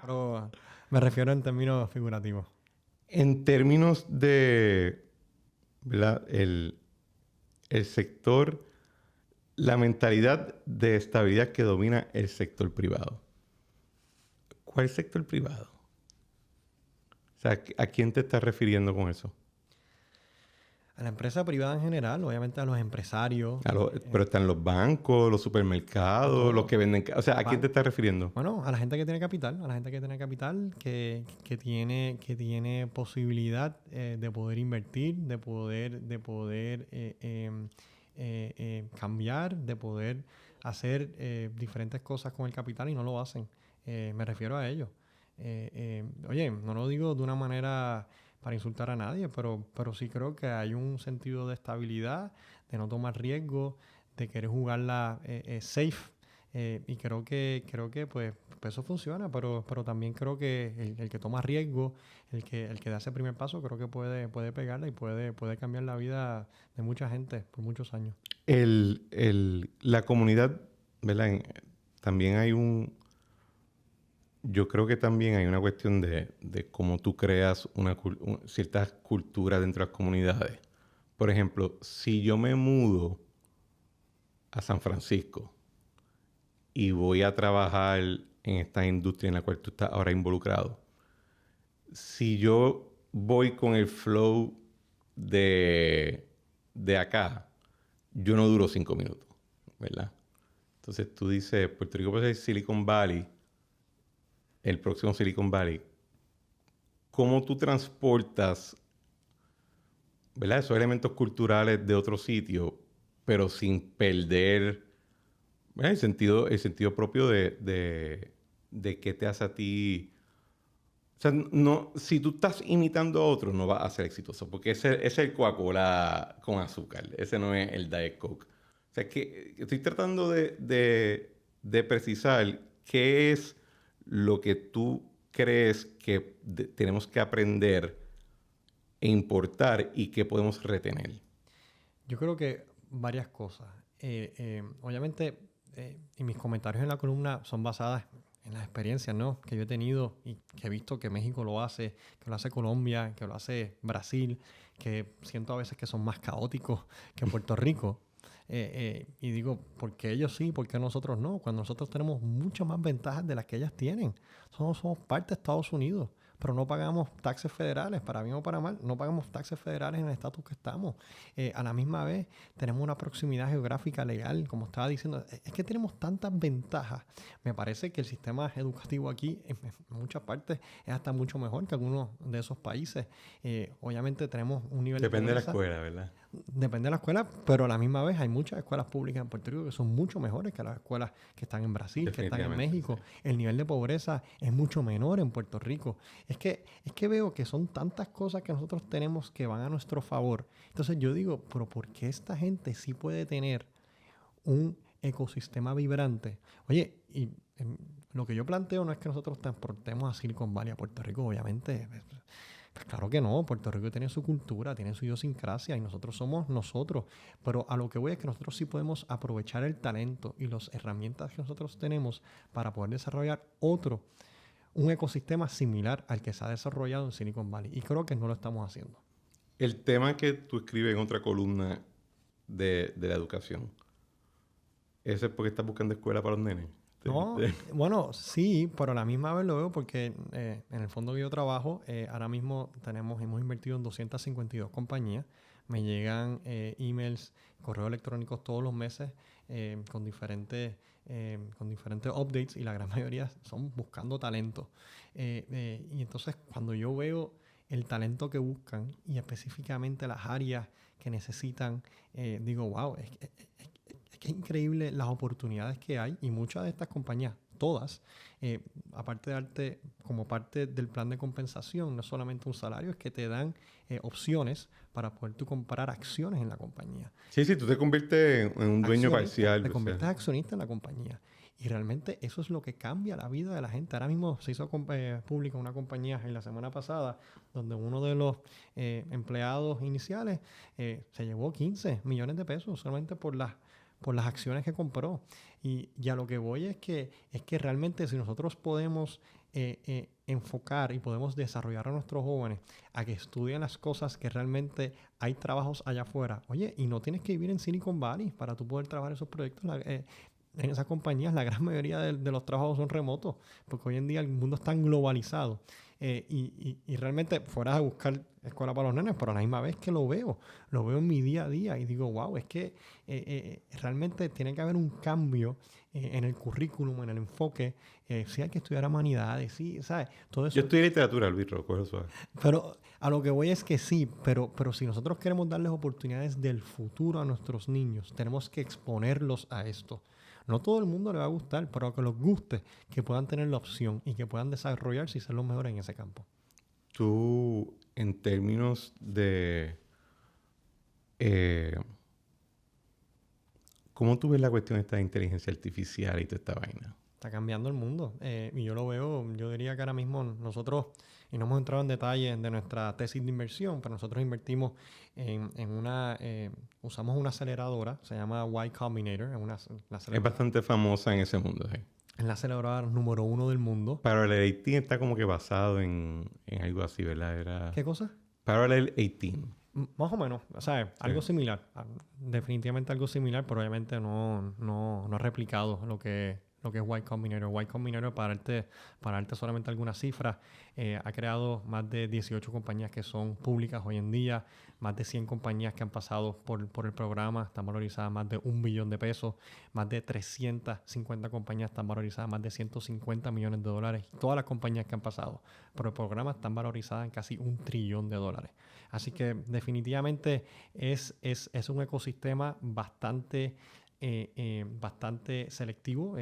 Pero me refiero en términos figurativos. En términos de, ¿verdad? El sector, la mentalidad de estabilidad que domina el sector privado. ¿Cuál sector privado? O sea, ¿a quién te estás refiriendo con eso? A la empresa privada en general, obviamente a los empresarios, Pero están los bancos, los a supermercados, los todos. que venden... O sea, ¿a quién te Van- estás refiriendo? Bueno, a la gente que tiene capital, a la gente que tiene capital, que tiene posibilidad de poder invertir, de poder cambiar, de poder hacer diferentes cosas con el capital y no lo hacen. Me refiero a ellos. Oye, no lo digo de una manera para insultar a nadie, pero sí creo que hay un sentido de estabilidad, de no tomar riesgos, de querer jugarla safe. Y creo que pues eso funciona, pero también creo que el que toma riesgo, el que da ese primer paso, creo que puede pegarla y puede cambiar la vida de mucha gente por muchos años. La comunidad, ¿verdad? También hay un... Yo creo que también hay una cuestión de cómo tú creas ciertas culturas dentro de las comunidades. Por ejemplo, si yo me mudo a San Francisco y voy a trabajar en esta industria en la cual tú estás ahora involucrado, si yo voy con el flow de acá, yo no duro 5 minutos, ¿verdad? Entonces tú dices, Puerto Rico puede ser Silicon Valley, el próximo Silicon Valley. cómo tú transportas, ¿verdad?, esos elementos culturales de otro sitio, pero sin perder, ¿verdad?, el sentido propio de qué te hace a ti. O sea, no, si tú estás imitando a otro, no vas a ser exitoso, porque ese es el Coca-Cola con azúcar, ese no es el Diet Coke. O sea, que estoy tratando de precisar qué es lo que tú crees que tenemos que aprender e importar y qué podemos retener. Yo creo que varias cosas. Obviamente, y mis comentarios en la columna son basadas en las experiencias, ¿no?, que yo he tenido y que he visto que México lo hace, que lo hace Colombia, que lo hace Brasil, que siento a veces que son más caóticos que Puerto Rico. Y digo, ¿por qué ellos sí? ¿Por qué nosotros no? Cuando nosotros tenemos muchas más ventajas de las que ellas tienen. Somos parte de Estados Unidos, pero no pagamos taxes federales, para bien o para mal, no pagamos taxes federales en el estatus que estamos. A la misma vez, tenemos una proximidad geográfica legal, como estaba diciendo. Es que tenemos tantas ventajas. Me parece que el sistema educativo aquí, en muchas partes, es hasta mucho mejor que algunos de esos países. Obviamente tenemos un nivel Depende de la pobreza. escuela, ¿verdad? Depende de la escuela, pero a la misma vez hay muchas escuelas públicas en Puerto Rico que son mucho mejores que las escuelas que están en Brasil, que están en México. Sí. El nivel de pobreza es mucho menor en Puerto Rico. Es que veo que son tantas cosas que nosotros tenemos que van a nuestro favor. Entonces yo digo, pero ¿por qué esta gente sí puede tener un ecosistema vibrante? Oye, y lo que yo planteo no es que nosotros transportemos a Silicon Valley a Puerto Rico, obviamente. Pues claro que no, Puerto Rico tiene su cultura, tiene su idiosincrasia y nosotros somos nosotros. Pero a lo que voy es que nosotros sí podemos aprovechar el talento y las herramientas que nosotros tenemos para poder desarrollar un ecosistema similar al que se ha desarrollado en Silicon Valley. Y creo que no lo estamos haciendo. El tema que tú escribes en otra columna de la educación, ¿ese es porque estás buscando escuela para los nenes? No, bueno, sí, pero a la misma vez lo veo porque en el fondo que yo trabajo, ahora mismo hemos invertido en 252 compañías. Me llegan emails, correos electrónicos todos los meses con diferentes updates y la gran mayoría son buscando talento. Y entonces cuando yo veo el talento que buscan y específicamente las áreas que necesitan, digo, wow, es increíble las oportunidades que hay y muchas de estas compañías, todas, aparte de darte como parte del plan de compensación, no solamente un salario, es que te dan opciones para poder tú comprar acciones en la compañía. Sí, tú te conviertes en un dueño parcial. Te conviertes accionista en la compañía. Y realmente eso es lo que cambia la vida de la gente. Ahora mismo se hizo pública una compañía en la semana pasada donde uno de los empleados iniciales se llevó 15 millones de pesos solamente por las acciones que compró. Y a lo que voy es que realmente si nosotros podemos enfocar y podemos desarrollar a nuestros jóvenes a que estudien las cosas que realmente hay trabajos allá afuera. Oye, y no tienes que vivir en Silicon Valley para tú poder trabajar esos proyectos. En esas compañías la gran mayoría de los trabajos son remotos, porque hoy en día el mundo es tan globalizado. Y realmente fuera a buscar escuela para los nenes, pero a la misma vez que lo veo en mi día a día y digo, wow, es que realmente tiene que haber un cambio en el currículum, en el enfoque. Sí hay que estudiar humanidades, sí, ¿sabes? Todo eso. Yo estudié literatura, Luis, coge suave. Pero a lo que voy es que sí, pero si nosotros queremos darles oportunidades del futuro a nuestros niños, tenemos que exponerlos a esto. No todo el mundo le va a gustar, pero que les guste, que puedan tener la opción y que puedan desarrollarse y ser los mejores en ese campo. Tú, en términos de... ¿cómo tú ves la cuestión de esta inteligencia artificial y toda esta vaina? Está cambiando el mundo. Y yo lo veo, yo diría que ahora mismo nosotros, y no hemos entrado en detalle de nuestra tesis de inversión, pero nosotros invertimos usamos una aceleradora, se llama Y Combinator. Es bastante famosa en ese mundo, sí. Es la aceleradora número 1 del mundo. Parallel 18 está como que basado en algo así, ¿verdad? ¿Qué cosa? Parallel 18. Más o menos, o sea, algo similar. Definitivamente algo similar, pero obviamente no ha replicado lo que lo que es Y Combinator. Y Combinator, para darte solamente algunas cifras, ha creado más de 18 compañías que son públicas hoy en día, más de 100 compañías que han pasado por el programa, están valorizadas más de $1 billón, más de 350 compañías están valorizadas más de $150 millones. Todas las compañías que han pasado por el programa están valorizadas en casi $1 trillón. Así que definitivamente es un ecosistema bastante selectivo.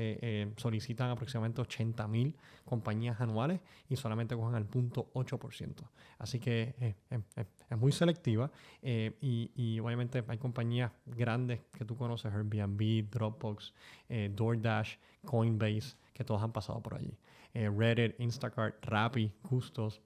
Solicitan aproximadamente 80,000 compañías anuales y solamente cogen al 0.8%. Así que es muy selectiva. Y obviamente hay compañías grandes que tú conoces: Airbnb, Dropbox, DoorDash, Coinbase, que todos han pasado por allí. Reddit, Instacart, Rappi, Gustos.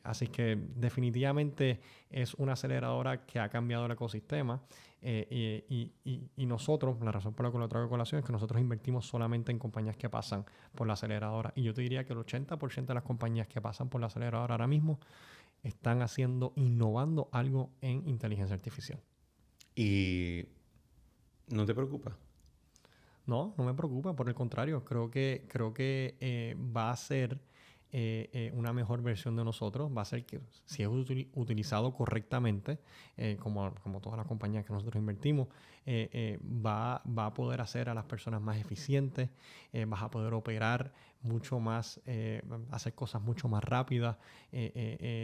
Así que definitivamente es una aceleradora que ha cambiado el ecosistema. Y nosotros, la razón por la que lo traigo a colación es que nosotros invertimos solamente en compañías que pasan por la aceleradora. Y yo te diría que el 80% de las compañías que pasan por la aceleradora ahora mismo están innovando algo en inteligencia artificial. ¿Y no te preocupa? No, no me preocupa. Por el contrario, creo que va a ser una mejor versión de nosotros. Va a ser que, si es utilizado correctamente, como todas las compañías que nosotros invertimos, va a poder hacer a las personas más eficientes, vas a poder operar mucho más, hacer cosas mucho más rápidas.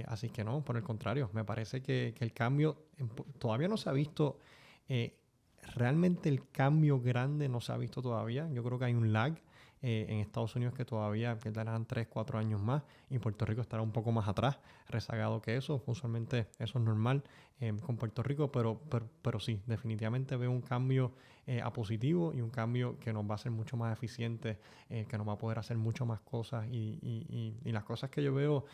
Así que no, por el contrario, me parece que el cambio todavía no se ha visto. Realmente el cambio grande no se ha visto todavía. Yo creo que hay un lag en Estados Unidos que todavía darán 3, 4 años más, y Puerto Rico estará un poco más atrás, rezagado que eso. Usualmente eso es normal con Puerto Rico, pero sí, definitivamente veo un cambio a positivo, y un cambio que nos va a hacer mucho más eficientes, que nos va a poder hacer mucho más cosas, y las cosas que yo veo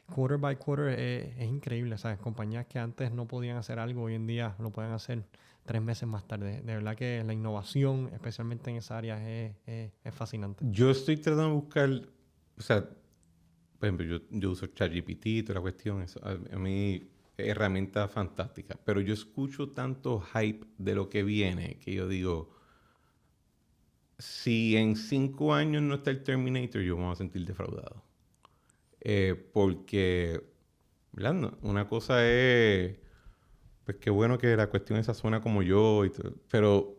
quarter by quarter es increíble, ¿sabes? Compañías que antes no podían hacer algo, hoy en día lo pueden hacer 3 meses más tarde. De verdad que la innovación, especialmente en esa área, es fascinante. Yo estoy tratando de buscar, o sea, por ejemplo, yo uso ChatGPT y toda la cuestión, eso, a mí herramienta fantástica, pero yo escucho tanto hype de lo que viene que yo digo, si en 5 años no está el Terminator, yo me voy a sentir defraudado. Porque, ¿verdad? Una cosa es, pues qué bueno que la cuestión esa suena como yo, pero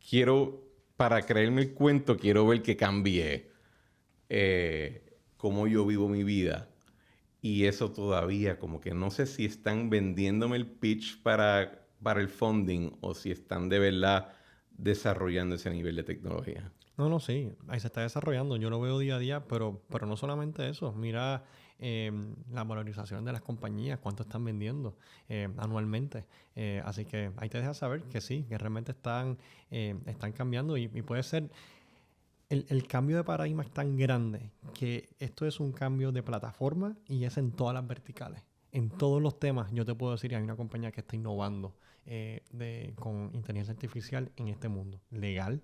quiero, para creerme el cuento, quiero ver que cambie cómo yo vivo mi vida. Y eso todavía, como que no sé si están vendiéndome el pitch para el funding o si están de verdad desarrollando ese nivel de tecnología. No, sí, ahí se está desarrollando. Yo lo veo día a día, pero no solamente eso. Mira la valorización de las compañías, cuánto están vendiendo anualmente. Así que ahí te deja saber que sí, que realmente están cambiando, y puede ser. El cambio de paradigma es tan grande que esto es un cambio de plataforma, y es en todas las verticales. En todos los temas, yo te puedo decir que hay una compañía que está innovando con inteligencia artificial en este mundo. Legal,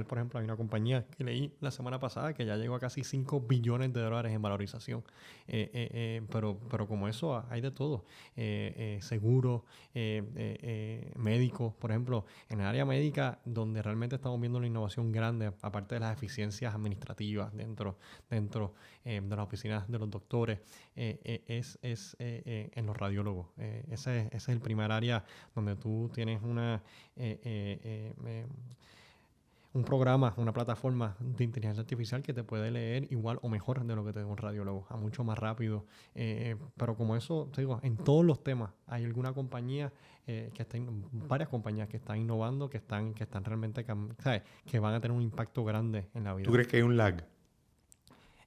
por ejemplo, hay una compañía que leí la semana pasada que ya llegó a casi $5 billones en valorización. Pero como eso, hay de todo. Seguros, médicos, por ejemplo, en el área médica, donde realmente estamos viendo una innovación grande, aparte de las eficiencias administrativas dentro de las oficinas de los doctores, es en los radiólogos. Ese es el primer área donde tú tienes un programa, una plataforma de inteligencia artificial que te puede leer igual o mejor de lo que te da un radiólogo, a mucho más rápido. Pero como eso, te digo, en todos los temas hay alguna compañía varias compañías que están innovando, que están realmente, ¿sabes? Que van a tener un impacto grande en la vida. ¿Tú crees que hay un lag?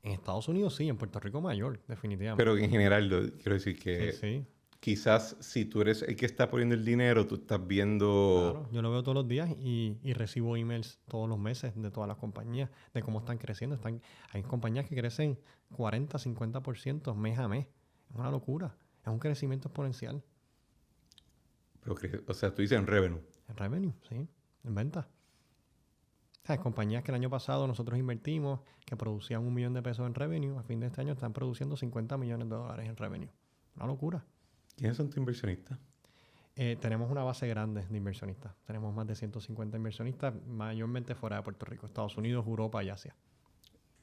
En Estados Unidos sí, en Puerto Rico mayor, definitivamente. Pero en general, quiero decir que Sí. quizás si tú eres el que está poniendo el dinero, tú estás viendo... Claro, yo lo veo todos los días, y recibo emails todos los meses de todas las compañías, de cómo están creciendo. Hay compañías que crecen 40, 50% mes a mes. Es una locura. Es un crecimiento exponencial. Pero, o sea, tú dices en revenue. En revenue, sí. En venta. Hay compañías que el año pasado nosotros invertimos, que producían $1 millón en revenue. A fin de este año están produciendo $50 millones en revenue. Una locura. ¿Quiénes son tus inversionistas? Tenemos una base grande de inversionistas. Tenemos más de 150 inversionistas, mayormente fuera de Puerto Rico, Estados Unidos, Europa y Asia.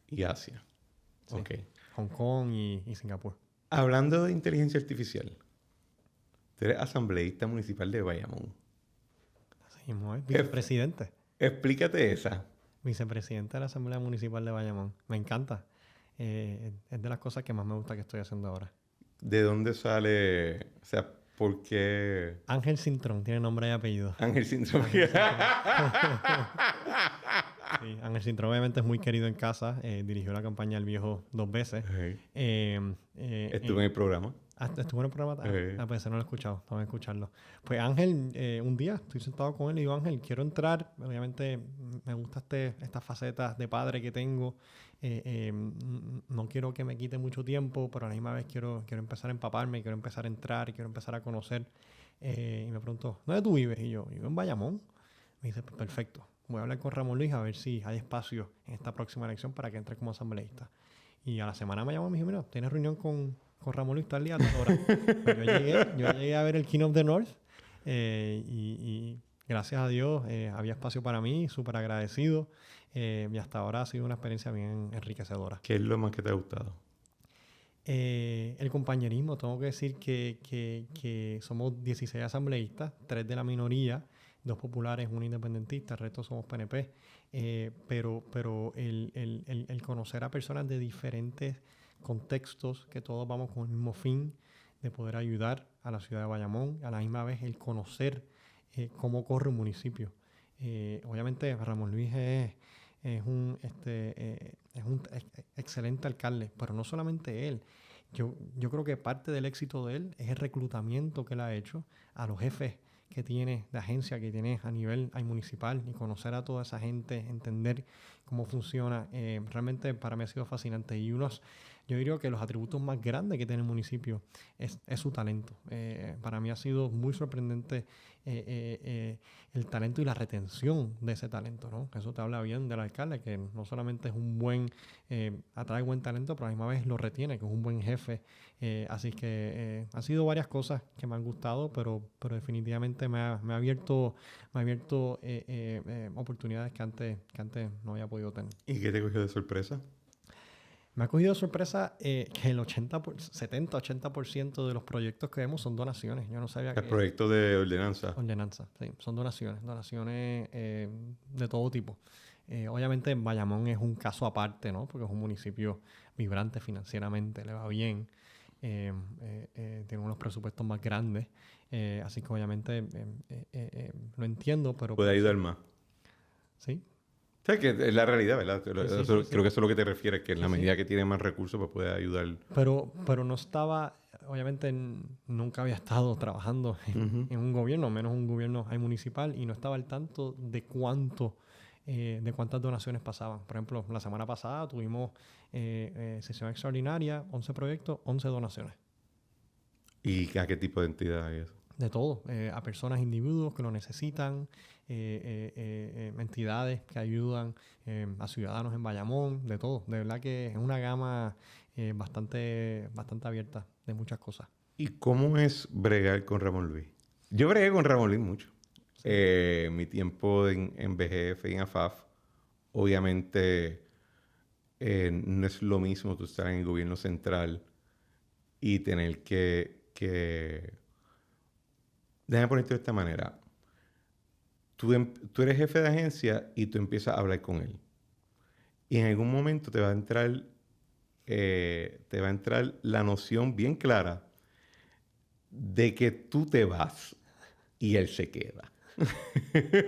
Y Asia. Sí. Ok. Hong Kong y Singapur. Hablando de inteligencia artificial, tú eres asambleísta municipal de Bayamón. Así mismo, ¿eh? Vicepresidente. Explícate esa. Vicepresidente de la Asamblea Municipal de Bayamón. Me encanta. Es de las cosas que más me gusta que estoy haciendo ahora. ¿De dónde sale? O sea, ¿por qué? Ángel Cintrón, tiene nombre y apellido. Ángel Cintrón. Ángel Cintrón. Sí, Ángel Cintrón obviamente es muy querido en casa. Dirigió la campaña El Viejo 2 veces. Estuve en el programa. ¿Estuvo en el programa? Pues ese no lo he escuchado. Tengo que escucharlo. Pues Ángel, un día estoy sentado con él y digo, Ángel, quiero entrar. Obviamente me gusta estas facetas de padre que tengo. No quiero que me quite mucho tiempo, pero a la misma vez quiero empezar a empaparme, quiero empezar a entrar, quiero empezar a conocer. Y me preguntó, ¿dónde tú vives? Y yo, vivo en Bayamón. Me dice, pues perfecto. Voy a hablar con Ramón Luis a ver si hay espacio en esta próxima elección para que entre como asambleísta. Y a la semana me llamó y me dijo, mira, ¿tienes reunión con Ramón Luis tal día? Pues yo llegué a ver el King of the North y gracias a Dios había espacio para mí, súper agradecido. Y hasta ahora ha sido una experiencia bien enriquecedora. ¿Qué es lo más que te ha gustado? El compañerismo. Tengo que decir que somos 16 asambleístas, 3 de la minoría, 2 populares, 1 independentista, el resto somos PNP. Pero el conocer a personas de diferentes contextos, que todos vamos con el mismo fin de poder ayudar a la ciudad de Bayamón, a la misma vez el conocer cómo corre un municipio. Obviamente Ramón Luis es un excelente alcalde, pero no solamente él. Yo creo que parte del éxito de él es el reclutamiento que él ha hecho a los jefes que tiene de agencia, que tiene a nivel municipal, y conocer a toda esa gente, entender cómo funciona. Realmente para mí ha sido fascinante. Y yo diría que los atributos más grandes que tiene el municipio es su talento. Para mí ha sido muy sorprendente el talento y la retención de ese talento, ¿no? Eso te habla bien del alcalde, que no solamente es un buen, atrae buen talento, pero a la misma vez lo retiene, que es un buen jefe. Así que han sido varias cosas que me han gustado, pero definitivamente me ha abierto oportunidades que antes no había podido tener. ¿Y qué te cogió de sorpresa? Me ha cogido de sorpresa que el 70-80% de los proyectos que vemos son donaciones. Yo no sabía que... El proyecto de ordenanza. Ordenanza, sí. Son donaciones de todo tipo. Obviamente Bayamón es un caso aparte, ¿no? Porque es un municipio vibrante financieramente, le va bien. Tiene unos presupuestos más grandes. Así que obviamente lo entiendo, pero... ¿Puede ayudar más? Sí. O sea, que es la realidad, ¿verdad? Sí. Creo que eso es lo que te refieres, que en la medida que tiene más recursos, pues puede ayudar. Pero no estaba, obviamente nunca había estado trabajando en un gobierno, menos un gobierno municipal, y no estaba al tanto de cuántas donaciones pasaban. Por ejemplo, la semana pasada tuvimos sesión extraordinaria, 11 proyectos, 11 donaciones. ¿Y a qué tipo de entidad hay eso? De todo, a personas, individuos que lo necesitan, entidades que ayudan a ciudadanos en Bayamón, de todo. De verdad que es una gama bastante abierta de muchas cosas. ¿Y cómo es bregar con Ramón Luis? Yo bregué con Ramón Luis mucho. Sí. Mi tiempo en BGF y en AFAF, obviamente no es lo mismo tú estar en el gobierno central y tener que déjame ponerte de esta manera. Tú eres jefe de agencia y tú empiezas a hablar con él. Y en algún momento te va a entrar la noción bien clara de que tú te vas y él se queda.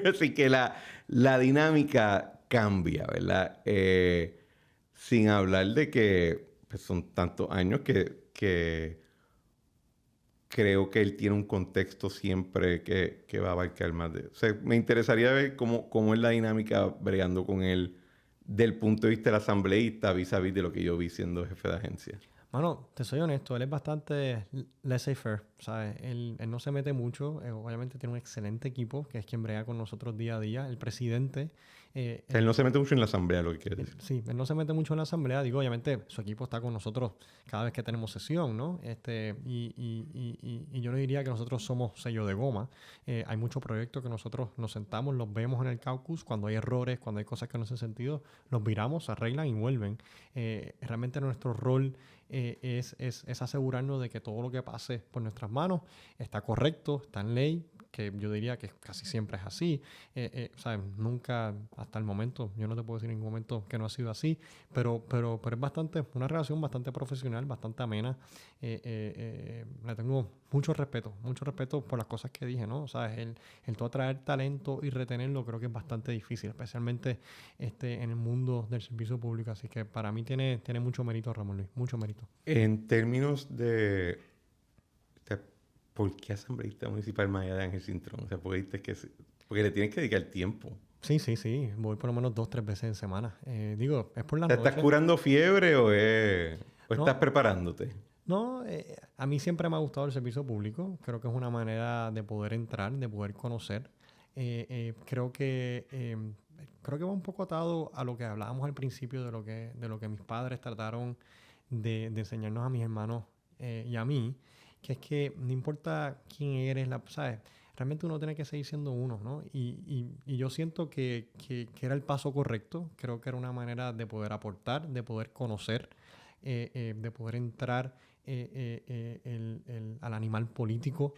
Así que la dinámica cambia, ¿verdad? Sin hablar de que pues, son tantos años que creo que él tiene un contexto siempre que va a abarcar más de... O sea, me interesaría ver cómo es la dinámica bregando con él del punto de vista del asambleísta vis-a-vis de lo que yo vi siendo jefe de agencia. Mano, te soy honesto, él es bastante laissez-faire, ¿sabes? Él no se mete mucho, obviamente tiene un excelente equipo, que es quien brega con nosotros día a día. El presidente O sea, él no se mete mucho en la asamblea, lo que quiere decir. Sí, él no se mete mucho en la asamblea. Digo, obviamente, su equipo está con nosotros cada vez que tenemos sesión, ¿no? Y yo le diría que nosotros somos sello de goma. Hay muchos proyectos que nosotros nos sentamos, los vemos en el caucus. Cuando hay errores, cuando hay cosas que no hacen sentido, los viramos, se arreglan y vuelven. Realmente nuestro rol es asegurarnos de que todo lo que pase por nuestras manos está correcto, está en ley, que yo diría que casi siempre es así. ¿Sabes? Nunca, hasta el momento, yo no te puedo decir en ningún momento que no ha sido así, pero es bastante, una relación bastante profesional, bastante amena. Le tengo mucho respeto por las cosas que dije, ¿no? O sea, el todo atraer talento y retenerlo creo que es bastante difícil, especialmente en el mundo del servicio público. Así que para mí tiene mucho mérito, Ramón Luis, mucho mérito. En términos de ¿por qué asambleísta municipal más allá de Ángel Cintrón? O sea, porque le tienes que dedicar tiempo. Sí. Voy por lo menos 2-3 veces en semana. Digo, es por la ¿Te noche. estás curando fiebre o No. estás preparándote? No, a mí siempre me ha gustado el servicio público. Creo que es una manera de poder entrar, de poder conocer. Creo que va un poco atado a lo que hablábamos al principio de lo que mis padres trataron de enseñarnos a mis hermanos y a mí, que es que no importa quién eres, ¿sabes? Realmente uno tiene que seguir siendo uno, ¿no? Y yo siento que era el paso correcto. Creo que era una manera de poder aportar, de poder conocer, de poder entrar al animal político.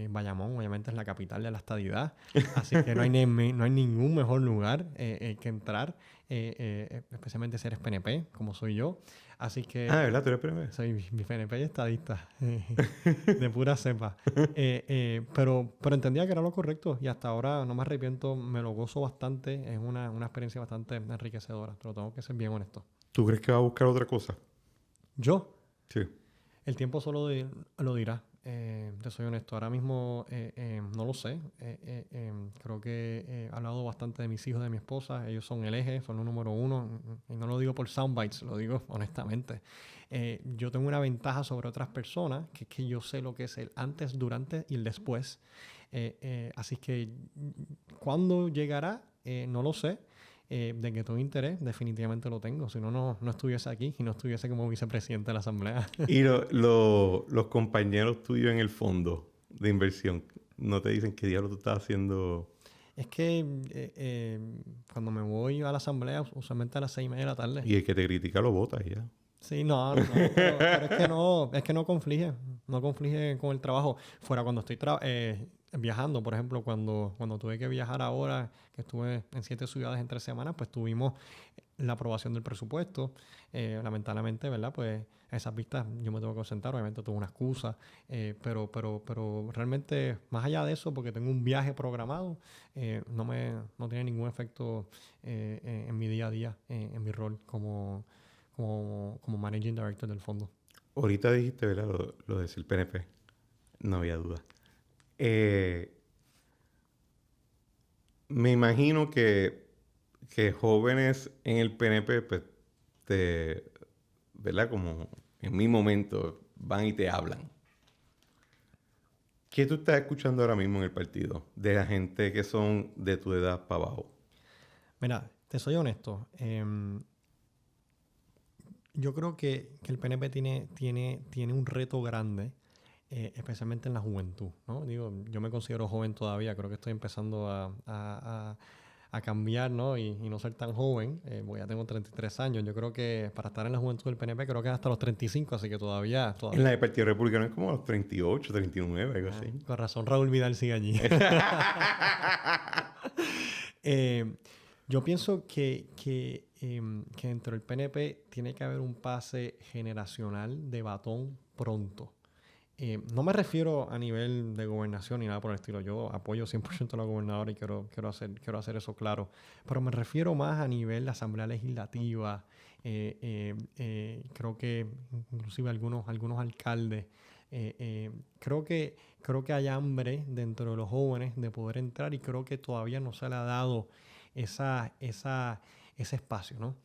Bayamón, obviamente, es la capital de la estadidad. Así que no hay ningún mejor lugar que entrar, especialmente si eres PNP, como soy yo. Así que... ¿Verdad? ¿Tú eres PNP? Soy mi PNP y estadista, de pura cepa. Pero entendía que era lo correcto y hasta ahora no me arrepiento, me lo gozo bastante. Es una experiencia bastante enriquecedora, pero tengo que ser bien honesto. ¿Tú crees que va a buscar otra cosa? ¿Yo? Sí. El tiempo solo lo dirá. Te soy honesto. Ahora mismo no lo sé. Creo que he hablado bastante de mis hijos, de mi esposa. Ellos son el eje, son el número uno. Y no lo digo por soundbites, lo digo honestamente. Yo tengo una ventaja sobre otras personas, que es que yo sé lo que es el antes, durante y el después. Así que ¿cuándo llegará? No lo sé. De que tengo interés, definitivamente lo tengo. Si no, no estuviese aquí y no estuviese como vicepresidente de la Asamblea. Y los compañeros tuyos en el fondo de inversión, ¿no te dicen qué diablo tú estás haciendo? Es que cuando me voy a la Asamblea, usualmente a las 6:30 de la tarde. Y el que te critica lo votas ya. Sí, no, pero es que no conflige con el trabajo. Fuera cuando estoy viajando, por ejemplo, cuando tuve que viajar ahora, que estuve en 7 ciudades en 3 semanas, pues tuvimos la aprobación del presupuesto. Lamentablemente, ¿verdad? Pues esas vistas yo me tengo que concentrar, obviamente tuve una excusa, pero realmente, más allá de eso, porque tengo un viaje programado, no tiene ningún efecto en mi día a día, en mi rol como Managing Director del fondo. Ahorita dijiste, ¿verdad? Lo de ser PNP. No había duda. Me imagino que jóvenes en el PNP, pues, ¿verdad? Como en mi momento, van y te hablan. ¿Qué tú estás escuchando ahora mismo en el partido? De la gente que son de tu edad para abajo. Mira, te soy honesto. Yo creo que el PNP tiene un reto grande, especialmente en la juventud, ¿no? Digo, yo me considero joven todavía, creo que estoy empezando a cambiar, ¿no? Y no ser tan joven, porque ya tengo 33 años. Yo creo que para estar en la juventud del PNP creo que es hasta los 35, así que todavía... En la del Partido Republicano es como a los 38, 39, algo así. Con razón, Raúl Vidal sigue allí. Yo pienso que dentro del PNP tiene que haber un pase generacional de batón pronto. No me refiero a nivel de gobernación ni nada por el estilo. Yo apoyo 100% a la gobernadora y quiero hacer eso claro. Pero me refiero más a nivel de asamblea legislativa. Creo que inclusive algunos alcaldes. Creo que hay hambre dentro de los jóvenes de poder entrar y creo que todavía no se le ha dado ese espacio, ¿no?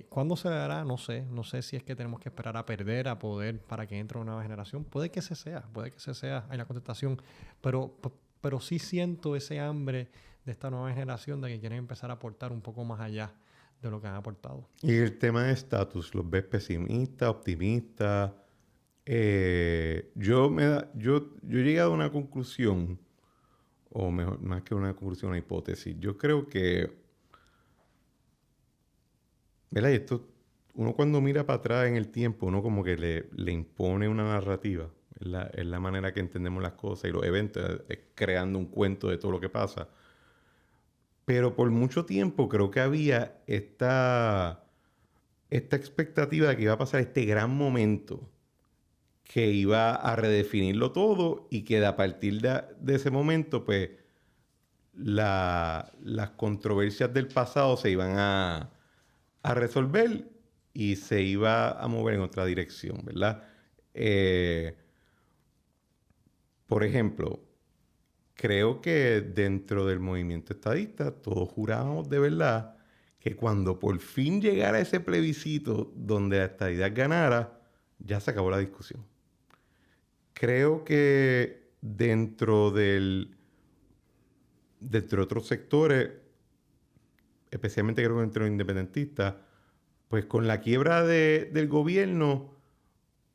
¿Cuándo se dará? No sé. No sé si es que tenemos que esperar a perder, a poder, para que entre una nueva generación. Puede que se sea, hay la contestación. Pero sí siento ese hambre de esta nueva generación de que quieren empezar a aportar un poco más allá de lo que han aportado. Y el tema de estatus, ¿los ves pesimistas, optimistas? Yo he llegado a una conclusión, o mejor, más que una conclusión, una hipótesis. Yo creo que, ¿verdad? Y esto, uno cuando mira para atrás en el tiempo, uno como que le impone una narrativa. Es la manera que entendemos las cosas y los eventos, es creando un cuento de todo lo que pasa. Pero por mucho tiempo creo que había esta expectativa de que iba a pasar este gran momento que iba a redefinirlo todo y que a partir de ese momento, pues, las controversias del pasado se iban a resolver y se iba a mover en otra dirección, ¿verdad? Por ejemplo, creo que dentro del movimiento estadista todos jurábamos de verdad que cuando por fin llegara ese plebiscito donde la estadidad ganara, ya se acabó la discusión. Creo que dentro de otros sectores, especialmente creo que entre los independentistas, pues con la quiebra del gobierno,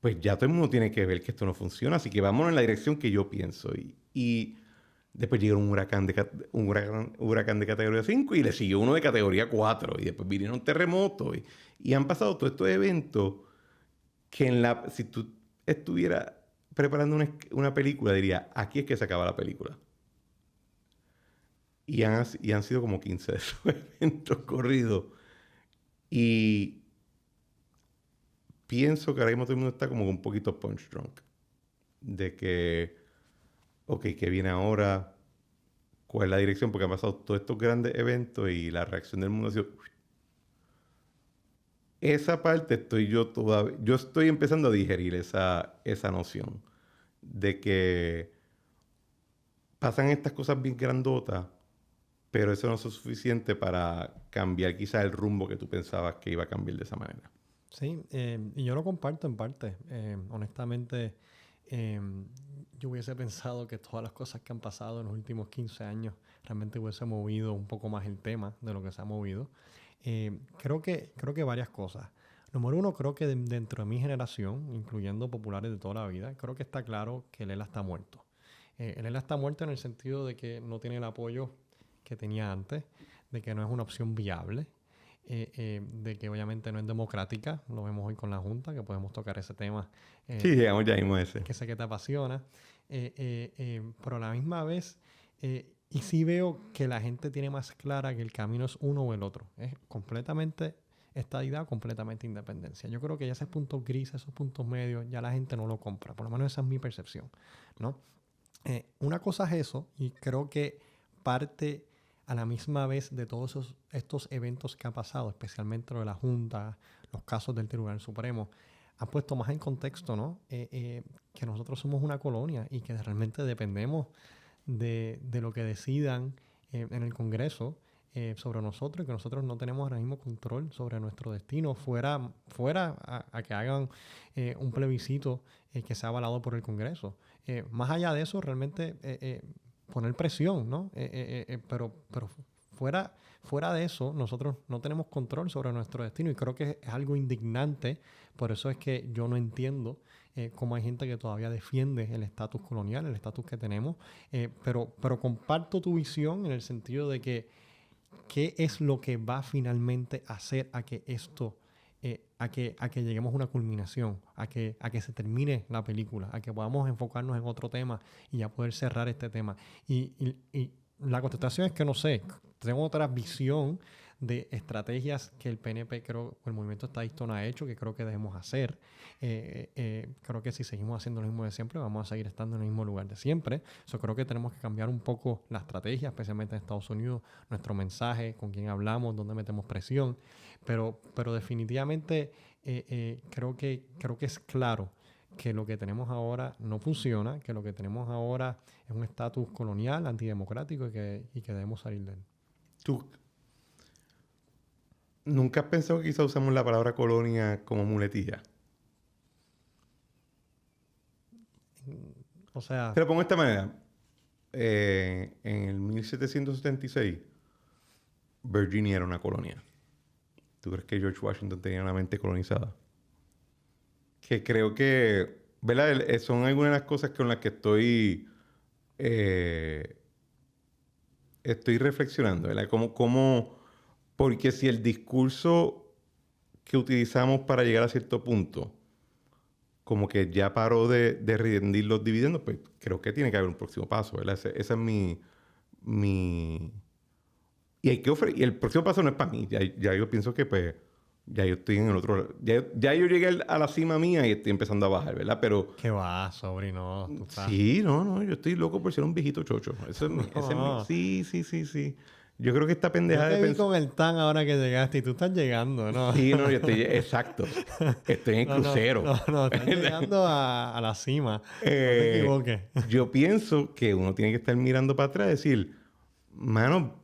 pues ya todo el mundo tiene que ver que esto no funciona, así que vámonos en la dirección que yo pienso. Y después llegó un huracán de categoría 5 y le siguió uno de categoría 4. Y después vinieron terremotos. Y han pasado todos estos eventos que si tú estuvieras preparando una película, diría, aquí es que se acaba la película. Y han sido como 15 de esos eventos corridos. Y pienso que ahora mismo todo el mundo está como un poquito punch drunk. De que, ok, ¿qué viene ahora? ¿Cuál es la dirección? Porque han pasado todos estos grandes eventos y la reacción del mundo ha sido... Esa parte yo estoy empezando a digerir esa noción de que pasan estas cosas bien grandotas, pero eso no es suficiente para cambiar quizás el rumbo que tú pensabas que iba a cambiar de esa manera. Sí, y yo lo comparto en parte. Honestamente, yo hubiese pensado que todas las cosas que han pasado en los últimos 15 años realmente hubiese movido un poco más el tema de lo que se ha movido. Creo que varias cosas. Número uno, creo que dentro de mi generación, incluyendo populares de toda la vida, creo que está claro que el ELA está muerto. El ELA está muerto en el sentido de que no tiene el apoyo que tenía antes, de que no es una opción viable. De que obviamente no es democrática, lo vemos hoy con la Junta, que podemos tocar ese tema. Sí, llegamos ya mismo a ese. Que sé que te apasiona. Pero a la misma vez, y sí veo que la gente tiene más clara que el camino es uno o el otro. Es completamente estadidad, completamente independencia. Yo creo que ya esos puntos grises, esos puntos medios, ya la gente no lo compra. Por lo menos esa es mi percepción, ¿no? Una cosa es eso, y creo que parte a la misma vez de todos estos eventos que ha pasado, especialmente lo de la Junta, los casos del Tribunal Supremo, han puesto más en contexto, ¿no? Que nosotros somos una colonia y que realmente dependemos de lo que decidan en el Congreso sobre nosotros y que nosotros no tenemos ahora mismo control sobre nuestro destino fuera a que hagan un plebiscito que sea avalado por el Congreso. Más allá de eso, realmente poner presión, ¿no? Pero fuera de eso, nosotros no tenemos control sobre nuestro destino y creo que es algo indignante. Por eso es que yo no entiendo cómo hay gente que todavía defiende el estatus colonial, el estatus que tenemos. Pero comparto tu visión en el sentido de que qué es lo que va finalmente a hacer a que esto... a que lleguemos a una culminación, a que se termine la película, a que podamos enfocarnos en otro tema y ya poder cerrar este tema. Y la contestación es que no sé, tengo otra visión de estrategias que el PNP, creo, o el movimiento estadista no ha hecho, que creo que debemos hacer. Creo que si seguimos haciendo lo mismo de siempre, vamos a seguir estando en el mismo lugar de siempre. Creo que tenemos que cambiar un poco la estrategia, especialmente en Estados Unidos, nuestro mensaje, con quién hablamos, dónde metemos presión. Pero definitivamente creo que es claro que lo que tenemos ahora no funciona, que lo que tenemos ahora es un estatus colonial, antidemocrático y que debemos salir de él. ¿Tú nunca has pensado que quizá usamos la palabra colonia como muletilla? O sea... Te lo pongo de esta manera. en el 1776, Virginia era una colonia. ¿Tú crees que George Washington tenía una mente colonizada? Que creo que, ¿verdad? Son algunas de las cosas con las que estoy reflexionando, ¿verdad? Porque si el discurso que utilizamos para llegar a cierto punto, como que ya paró de rendir los dividendos, pues creo que tiene que haber un próximo paso, ¿verdad? Esa es mi... Y y el próximo paso no es para mí. Ya yo pienso que, pues, ya yo estoy en el otro... Ya yo llegué a la cima mía y estoy empezando a bajar, ¿verdad? Pero... ¿Qué va, sobrino? Tú estás... Sí, no. Yo estoy loco por ser un viejito chocho. Ese es mi... Sí. Yo creo que esta pendejada Yo te de vi con el tan ahora que llegaste y tú estás llegando, ¿no? Sí, no, yo estoy... Exacto. Estoy en el crucero. No, estás llegando a la cima. No te equivoques. Yo pienso que uno tiene que estar mirando para atrás y decir, mano,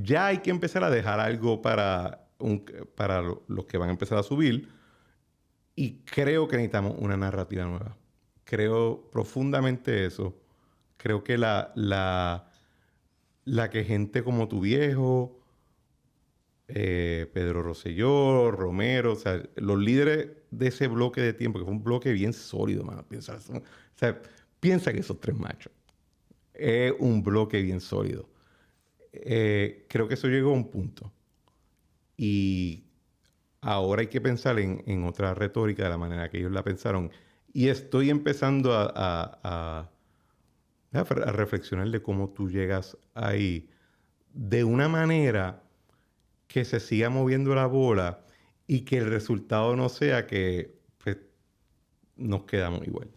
ya hay que empezar a dejar algo para los que van a empezar a subir. Y creo que necesitamos una narrativa nueva. Creo profundamente eso. Creo que la que gente como tu viejo, Pedro Rosselló, Romero, o sea, los líderes de ese bloque de tiempo, que fue un bloque bien sólido, mano. Piensa que esos tres machos es un bloque bien sólido. Creo que eso llegó a un punto. Y ahora hay que pensar en otra retórica de la manera que ellos la pensaron. Y estoy empezando a reflexionar de cómo tú llegas ahí de una manera que se siga moviendo la bola y que el resultado no sea que pues, nos quedamos igual.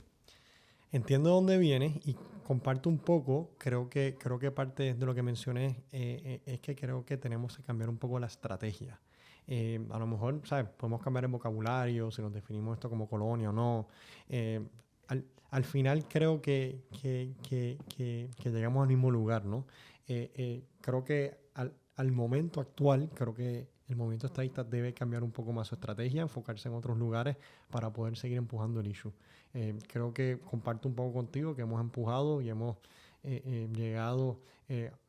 Entiendo dónde vienes y comparto un poco. Creo que parte de lo que mencioné es que creo que tenemos que cambiar un poco la estrategia. A lo mejor, ¿sabes? Podemos cambiar el vocabulario, si nos definimos esto como colonia o no. Al final creo que llegamos al mismo lugar, ¿no? Creo que al momento actual, creo que el movimiento estadista debe cambiar un poco más su estrategia, enfocarse en otros lugares para poder seguir empujando el issue. Creo que comparto un poco contigo que hemos empujado y hemos llegado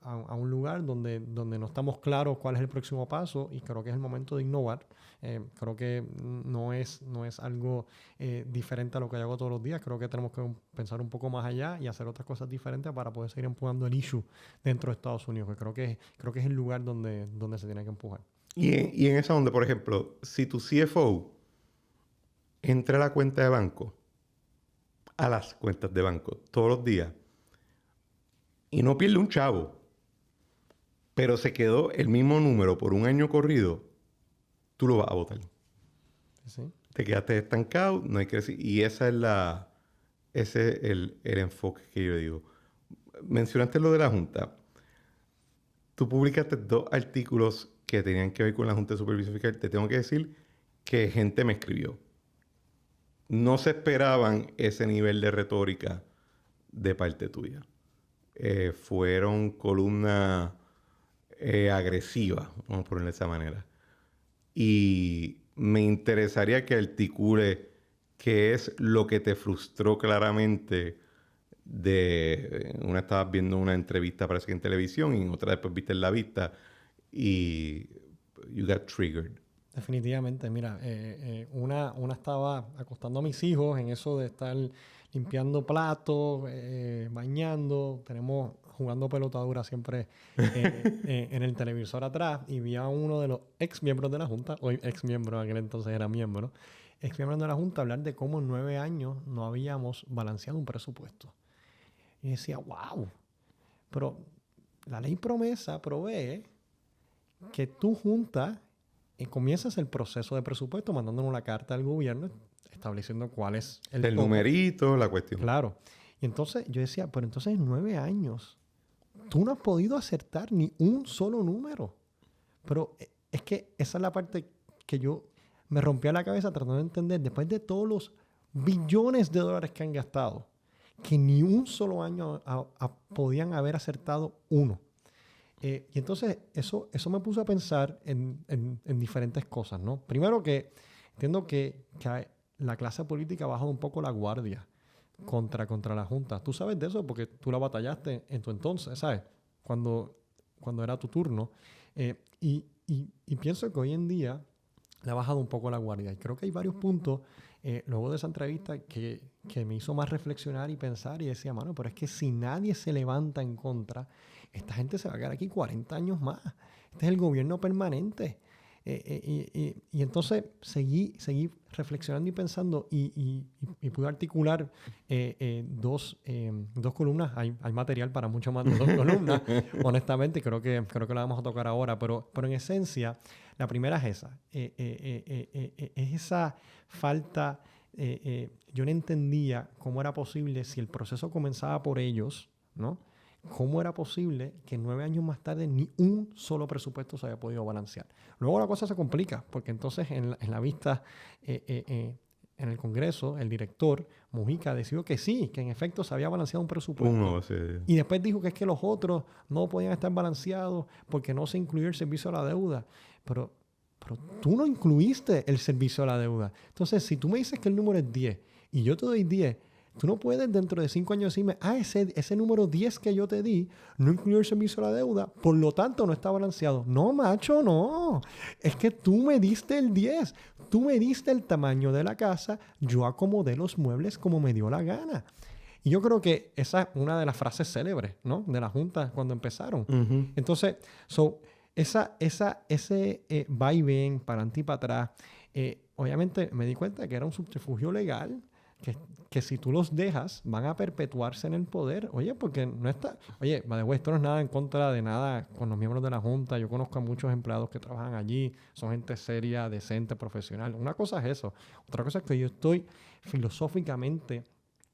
a un lugar donde no estamos claros cuál es el próximo paso y creo que es el momento de innovar. Creo que no es algo diferente a lo que yo hago todos los días. Creo que tenemos que pensar un poco más allá y hacer otras cosas diferentes para poder seguir empujando el issue dentro de Estados Unidos, que creo que es el lugar donde se tiene que empujar. Y en esa onda, por ejemplo, si tu CFO entra a la cuenta de banco, a las cuentas de banco, todos los días, y no pierde un chavo, pero se quedó el mismo número por un año corrido, tú lo vas a votar. Sí. Te quedaste estancado, no hay que decir. Y ese es el enfoque que yo digo. Mencionaste lo de la Junta. Tú publicaste 2 artículos que tenían que ver con la Junta de Supervisión Fiscal. Te tengo que decir que gente me escribió. No se esperaban ese nivel de retórica de parte tuya. Fueron columnas agresivas, vamos a ponerlo de esa manera. Y me interesaría que articule qué es lo que te frustró claramente una estabas viendo una entrevista, parece que en televisión, y en otra después viste en la vista y you got triggered. Definitivamente, mira, una estaba acostando a mis hijos en eso de estar limpiando platos, bañando, tenemos jugando pelotadura siempre en el televisor atrás y vi a uno de los ex miembros de la Junta, hoy ex miembro, aquel entonces era miembro, ex miembro de la Junta, hablar de cómo en 9 años no habíamos balanceado un presupuesto. Y decía, wow, pero la ley promesa provee que tu Junta comienzas el proceso de presupuesto mandándonos una carta al gobierno estableciendo cuál es el numerito, la cuestión. Claro. Y entonces yo decía, pero entonces en 9 años tú no has podido acertar ni un solo número. Pero es que esa es la parte que yo me rompía la cabeza tratando de entender, después de todos los billones de dólares que han gastado, que ni un solo año podían haber acertado uno. Y entonces eso me puso a pensar en diferentes cosas, ¿no? Primero que entiendo que la clase política ha bajado un poco la guardia contra la Junta. Tú sabes de eso porque tú la batallaste en tu entonces, ¿sabes? Cuando era tu turno. Y pienso que hoy en día le ha bajado un poco la guardia. Y creo que hay varios puntos luego de esa entrevista que me hizo más reflexionar y pensar y decía, mano, pero es que si nadie se levanta en contra, esta gente se va a quedar aquí 40 años más. Este es el gobierno permanente. Y entonces seguí reflexionando y pensando y pude articular dos columnas. Hay material para mucho más de 2 columnas, honestamente. Creo que la vamos a tocar ahora. Pero en esencia, la primera es esa. Es esa falta. Yo no entendía cómo era posible si el proceso comenzaba por ellos, ¿no? ¿Cómo era posible que 9 años más tarde ni un solo presupuesto se haya podido balancear? Luego la cosa se complica, porque entonces en la vista en el Congreso, el director Mujica decidió que sí, que en efecto se había balanceado un presupuesto. Sí. Y después dijo que es que los otros no podían estar balanceados porque no se incluyó el servicio a la deuda. Pero tú no incluiste el servicio a la deuda. Entonces, si tú me dices que el número es 10 y yo te doy 10, tú no puedes dentro de 5 años decirme, ese número 10 que yo te di no incluyó el servicio a la deuda, por lo tanto no está balanceado. No, macho, no. Es que tú me diste el 10. Tú me diste el tamaño de la casa, yo acomodé los muebles como me dio la gana. Y yo creo que esa es una de las frases célebres, ¿no? De la Junta cuando empezaron. Uh-huh. Entonces, ese va y ven, para adelante y para atrás, obviamente me di cuenta que era un subterfugio legal, que si tú los dejas, van a perpetuarse en el poder. Oye, porque no está... Oye, by the way, esto no es nada en contra de nada con los miembros de la Junta. Yo conozco a muchos empleados que trabajan allí. Son gente seria, decente, profesional. Una cosa es eso. Otra cosa es que yo estoy filosóficamente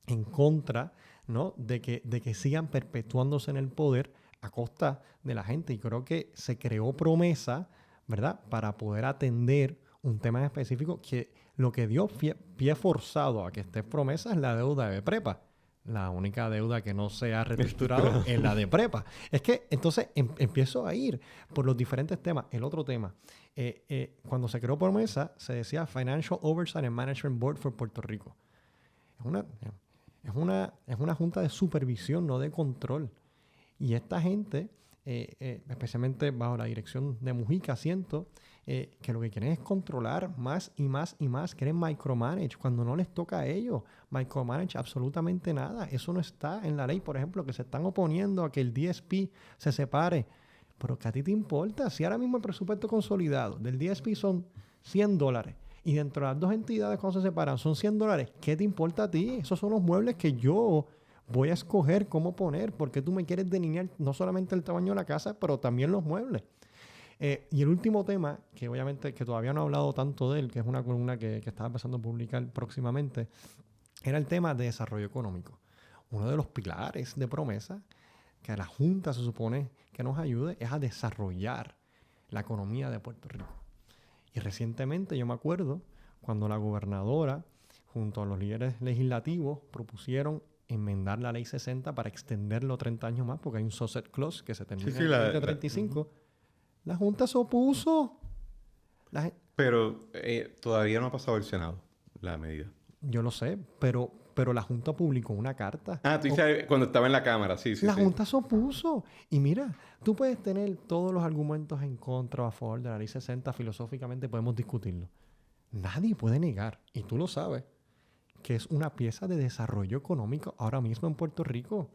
en contra, ¿no? de que sigan perpetuándose en el poder a costa de la gente. Y creo que se creó promesa, ¿verdad?, para poder atender un tema en específico que lo que dio pie forzado a que esté promesa es la deuda de prepa. La única deuda que no se ha reestructurado es la de prepa. Es que entonces empiezo a ir por los diferentes temas. El otro tema, cuando se creó promesa, se decía Financial Oversight and Management Board for Puerto Rico. Es una junta de supervisión, no de control. Y esta gente, especialmente bajo la dirección de Mujica, siento que lo que quieren es controlar más y más y más. Quieren micromanage cuando no les toca a ellos. Micromanage absolutamente nada. Eso no está en la ley, por ejemplo, que se están oponiendo a que el DSP se separe. Pero ¿qué a ti te importa? Si ahora mismo el presupuesto consolidado del DSP son $100 y dentro de las dos entidades cuando se separan son $100, ¿qué te importa a ti? Esos son los muebles que yo voy a escoger cómo poner, porque tú me quieres delinear no solamente el tamaño de la casa, pero también los muebles. Y el último tema, que obviamente que todavía no he hablado tanto de él, que es una columna que estaba empezando a publicar próximamente, era el tema de desarrollo económico. Uno de los pilares de promesa que a la Junta se supone que nos ayude es a desarrollar la economía de Puerto Rico. Y recientemente yo me acuerdo cuando la gobernadora, junto a los líderes legislativos, propusieron enmendar la ley 60 para extenderlo 30 años más, porque hay un sunset clause que se termina en 2035. La Junta se opuso. Pero todavía no ha pasado el Senado la medida. Yo lo sé, pero la Junta publicó una carta. Tú dices cuando estaba en la Cámara, sí. La Junta se opuso. Y mira, tú puedes tener todos los argumentos en contra o a favor de la ley 60, filosóficamente podemos discutirlo. Nadie puede negar, y tú lo sabes, que es una pieza de desarrollo económico ahora mismo en Puerto Rico.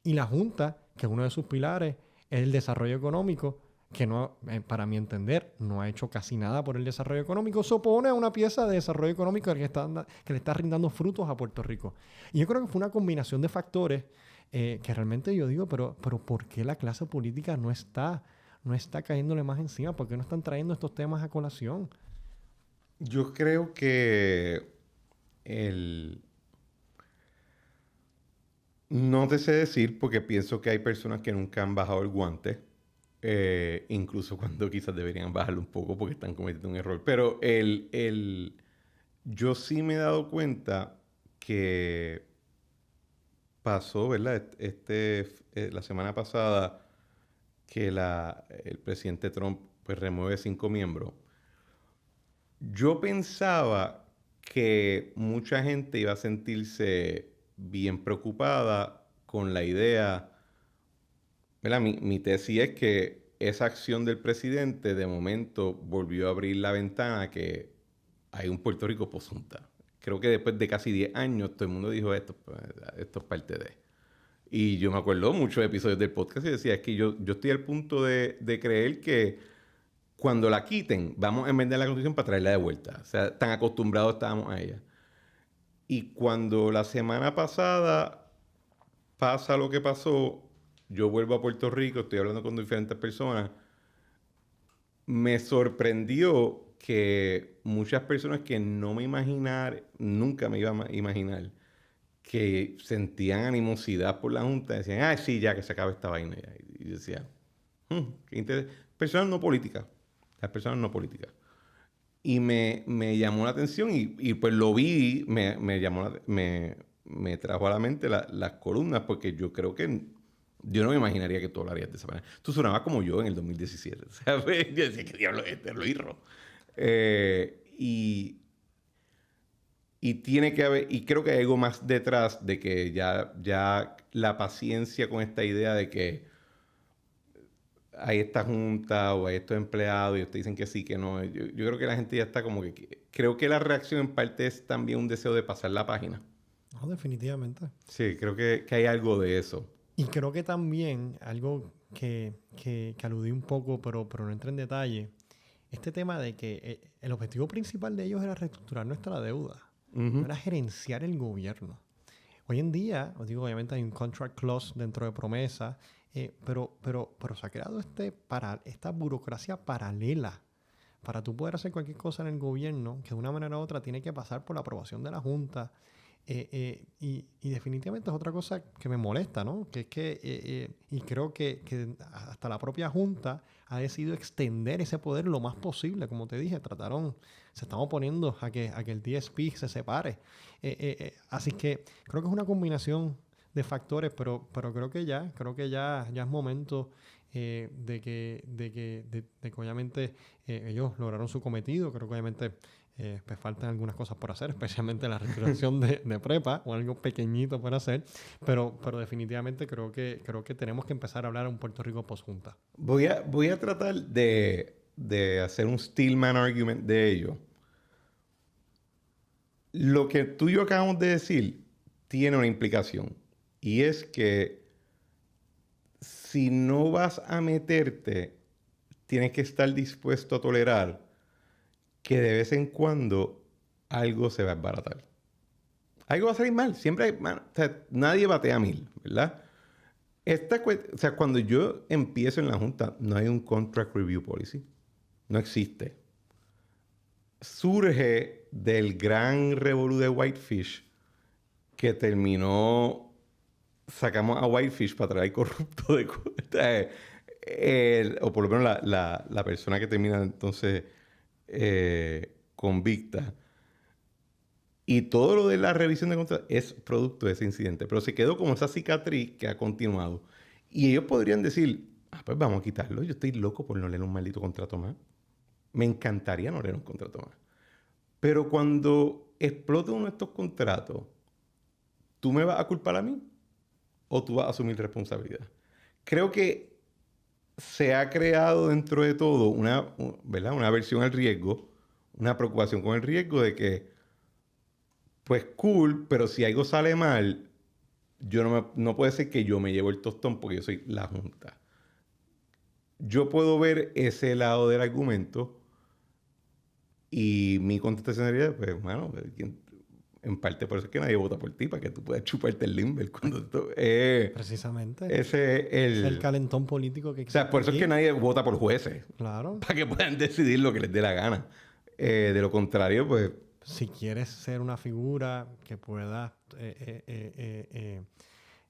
Y la Junta, que uno de sus pilares es el desarrollo económico, que no, para mi entender, no ha hecho casi nada por el desarrollo económico, se opone a una pieza de desarrollo económico que le está rindando frutos a Puerto Rico. Y yo creo que fue una combinación de factores que realmente yo digo, pero ¿por qué la clase política no está cayéndole más encima? ¿Por qué no están trayendo estos temas a colación? Yo creo que no te sé decir porque pienso que hay personas que nunca han bajado el guante. Incluso cuando quizás deberían bajarlo un poco porque están cometiendo un error. Pero yo sí me he dado cuenta que pasó, ¿verdad? La semana pasada que el presidente Trump pues remueve 5 miembros. Yo pensaba que mucha gente iba a sentirse bien preocupada con la idea, ¿verdad? Mi tesis es que esa acción del presidente de momento volvió a abrir la ventana que hay un Puerto Rico posunta. Creo que después de casi 10 años todo el mundo dijo esto es parte de. Y yo me acuerdo muchos episodios del podcast y decía, es que yo estoy al punto de creer que cuando la quiten, vamos a enmendar la Constitución para traerla de vuelta. O sea, tan acostumbrados estábamos a ella. Y cuando la semana pasada pasa lo que pasó, yo vuelvo a Puerto Rico, estoy hablando con diferentes personas, me sorprendió que muchas personas que no me imaginar, nunca me iba a imaginar, que sentían animosidad por la Junta, decían, ah, sí, ya que se acaba esta vaina ya. Y yo decía, qué interesante. Personas no políticas, las personas no políticas. Y me llamó la atención y pues lo vi, me trajo a la mente las columnas, porque yo creo que yo no me imaginaría que tú hablarías de esa manera. Tú sonabas como yo en el 2017, ¿sabes? Yo decía, ¿qué diablo es este Luis Ro? Y tiene que haber, y creo que hay algo más detrás de que ya la paciencia con esta idea de que hay esta junta o hay estos empleados y ustedes dicen que sí, que no. Yo creo que la gente ya está como que... Creo que la reacción en parte es también un deseo de pasar la página. No, definitivamente. Sí, creo que hay algo de eso. Y creo que también algo que aludí un poco, pero no entré en detalle, este tema de que el objetivo principal de ellos era reestructurar nuestra deuda, no era gerenciar el gobierno. Hoy en día, os digo, obviamente hay un contract clause dentro de promesa, pero se ha creado esta burocracia paralela para tú poder hacer cualquier cosa en el gobierno que de una manera u otra tiene que pasar por la aprobación de la Junta. Y definitivamente es otra cosa que me molesta, ¿no? Que es que, y creo que hasta la propia Junta ha decidido extender ese poder lo más posible. Como te dije, se están oponiendo a que el DSP se separe. Así que creo que es una combinación de factores, pero creo que ya es momento de que obviamente ellos lograron su cometido. Creo que obviamente pues faltan algunas cosas por hacer, especialmente la reestructuración de prepa o algo pequeñito por hacer, pero definitivamente creo que tenemos que empezar a hablar en Puerto Rico post-junta. Voy a tratar de hacer un Stillman argument de ello. Lo que tú y yo acabamos de decir tiene una implicación, y es que si no vas a meterte, tienes que estar dispuesto a tolerar que de vez en cuando algo se va a desbaratar. Algo va a salir mal. Siempre hay... o sea, nadie batea 1000, ¿verdad? O sea, cuando yo empiezo en la Junta, no hay un contract review policy. No existe. Surge del gran revolú de Whitefish que terminó... Sacamos a Whitefish para traer corrupto o por lo menos la persona que termina entonces convicta. Y todo lo de la revisión de contratos es producto de ese incidente. Pero se quedó como esa cicatriz que ha continuado. Y ellos podrían decir, pues vamos a quitarlo. Yo estoy loco por no leer un maldito contrato más. Me encantaría no leer un contrato más. Pero cuando explote uno de estos contratos, ¿tú me vas a culpar a mí? ¿O tú vas a asumir responsabilidad? Creo que se ha creado dentro de todo ¿verdad? Una aversión al riesgo, una preocupación con el riesgo de que, pues cool, pero si algo sale mal, no puede ser que yo me llevo el tostón porque yo soy la Junta. Yo puedo ver ese lado del argumento y mi contestación sería, pues, bueno, en parte por eso es que nadie vota por ti, para que tú puedas chuparte el limber cuando precisamente. Ese es el calentón político que existe. O sea, por eso es que nadie vota por jueces. Claro. Para que puedan decidir lo que les dé la gana. De lo contrario, pues... Si quieres ser una figura que pueda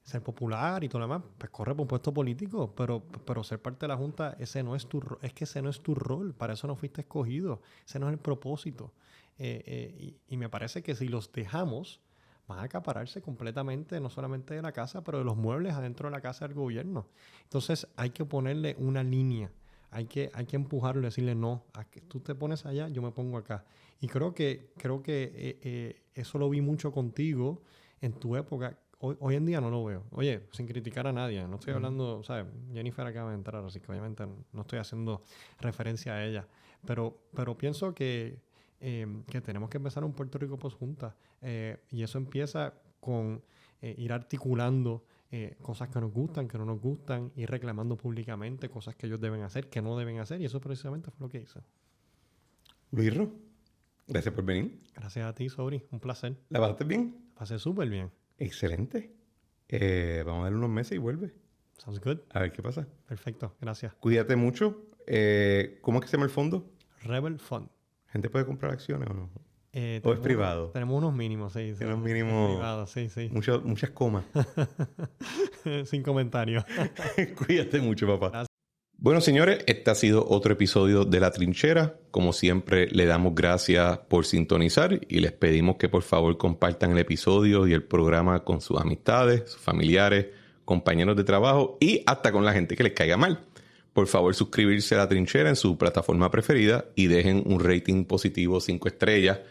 ser popular y todo lo demás, pues corre por un puesto político, pero ser parte de la Junta, ese no es tu rol, para eso no fuiste escogido, ese no es el propósito. Y me parece que si los dejamos, van a acapararse completamente, no solamente de la casa, pero de los muebles adentro de la casa del gobierno. Entonces hay que ponerle una línea, hay que empujarlo y decirle no, tú te pones allá, yo me pongo acá. Y creo que eso lo vi mucho contigo en tu época, hoy en día no lo veo. Oye, sin criticar a nadie, no estoy hablando, ¿sabes? Jennifer acaba de entrar, así que obviamente no estoy haciendo referencia a ella. Pero pienso que tenemos que empezar un Puerto Rico Post juntas. Y eso empieza con ir articulando cosas que nos gustan, que no nos gustan, ir reclamando públicamente cosas que ellos deben hacer, que no deben hacer. Y eso precisamente fue lo que hice. Luisro, gracias por venir. Gracias a ti, Sobri. Un placer. ¿La pasaste bien? La pasé súper bien. Excelente. Vamos a darle unos meses y vuelve. Sounds good. A ver qué pasa. Perfecto. Gracias. Cuídate mucho. ¿Cómo es que se llama el fondo? Rebel Fund. ¿Gente puede comprar acciones o no? ¿O es privado? Tenemos unos mínimos, sí. Tiene unos mínimos... Privado, sí. Muchas comas. Sin comentarios. Cuídate mucho, papá. Gracias. Bueno, señores, este ha sido otro episodio de La Trinchera. Como siempre, le damos gracias por sintonizar y les pedimos que por favor compartan el episodio y el programa con sus amistades, sus familiares, compañeros de trabajo y hasta con la gente que les caiga mal. Por favor, suscribirse a La Trinchera en su plataforma preferida y dejen un rating positivo 5 estrellas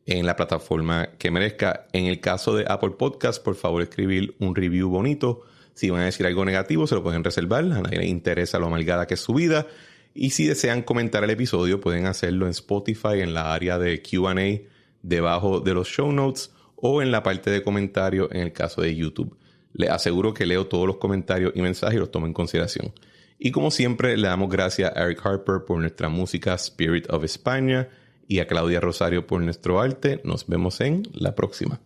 en la plataforma que merezca. En el caso de Apple Podcast, por favor, escribir un review bonito. Si van a decir algo negativo, se lo pueden reservar. A nadie le interesa lo amargada que es su vida. Y si desean comentar el episodio, pueden hacerlo en Spotify, en la área de Q&A, debajo de los show notes, o en la parte de comentarios en el caso de YouTube. Les aseguro que leo todos los comentarios y mensajes y los tomo en consideración. Y como siempre, le damos gracias a Eric Harper por nuestra música Spirit of España y a Claudia Rosario por nuestro arte. Nos vemos en la próxima.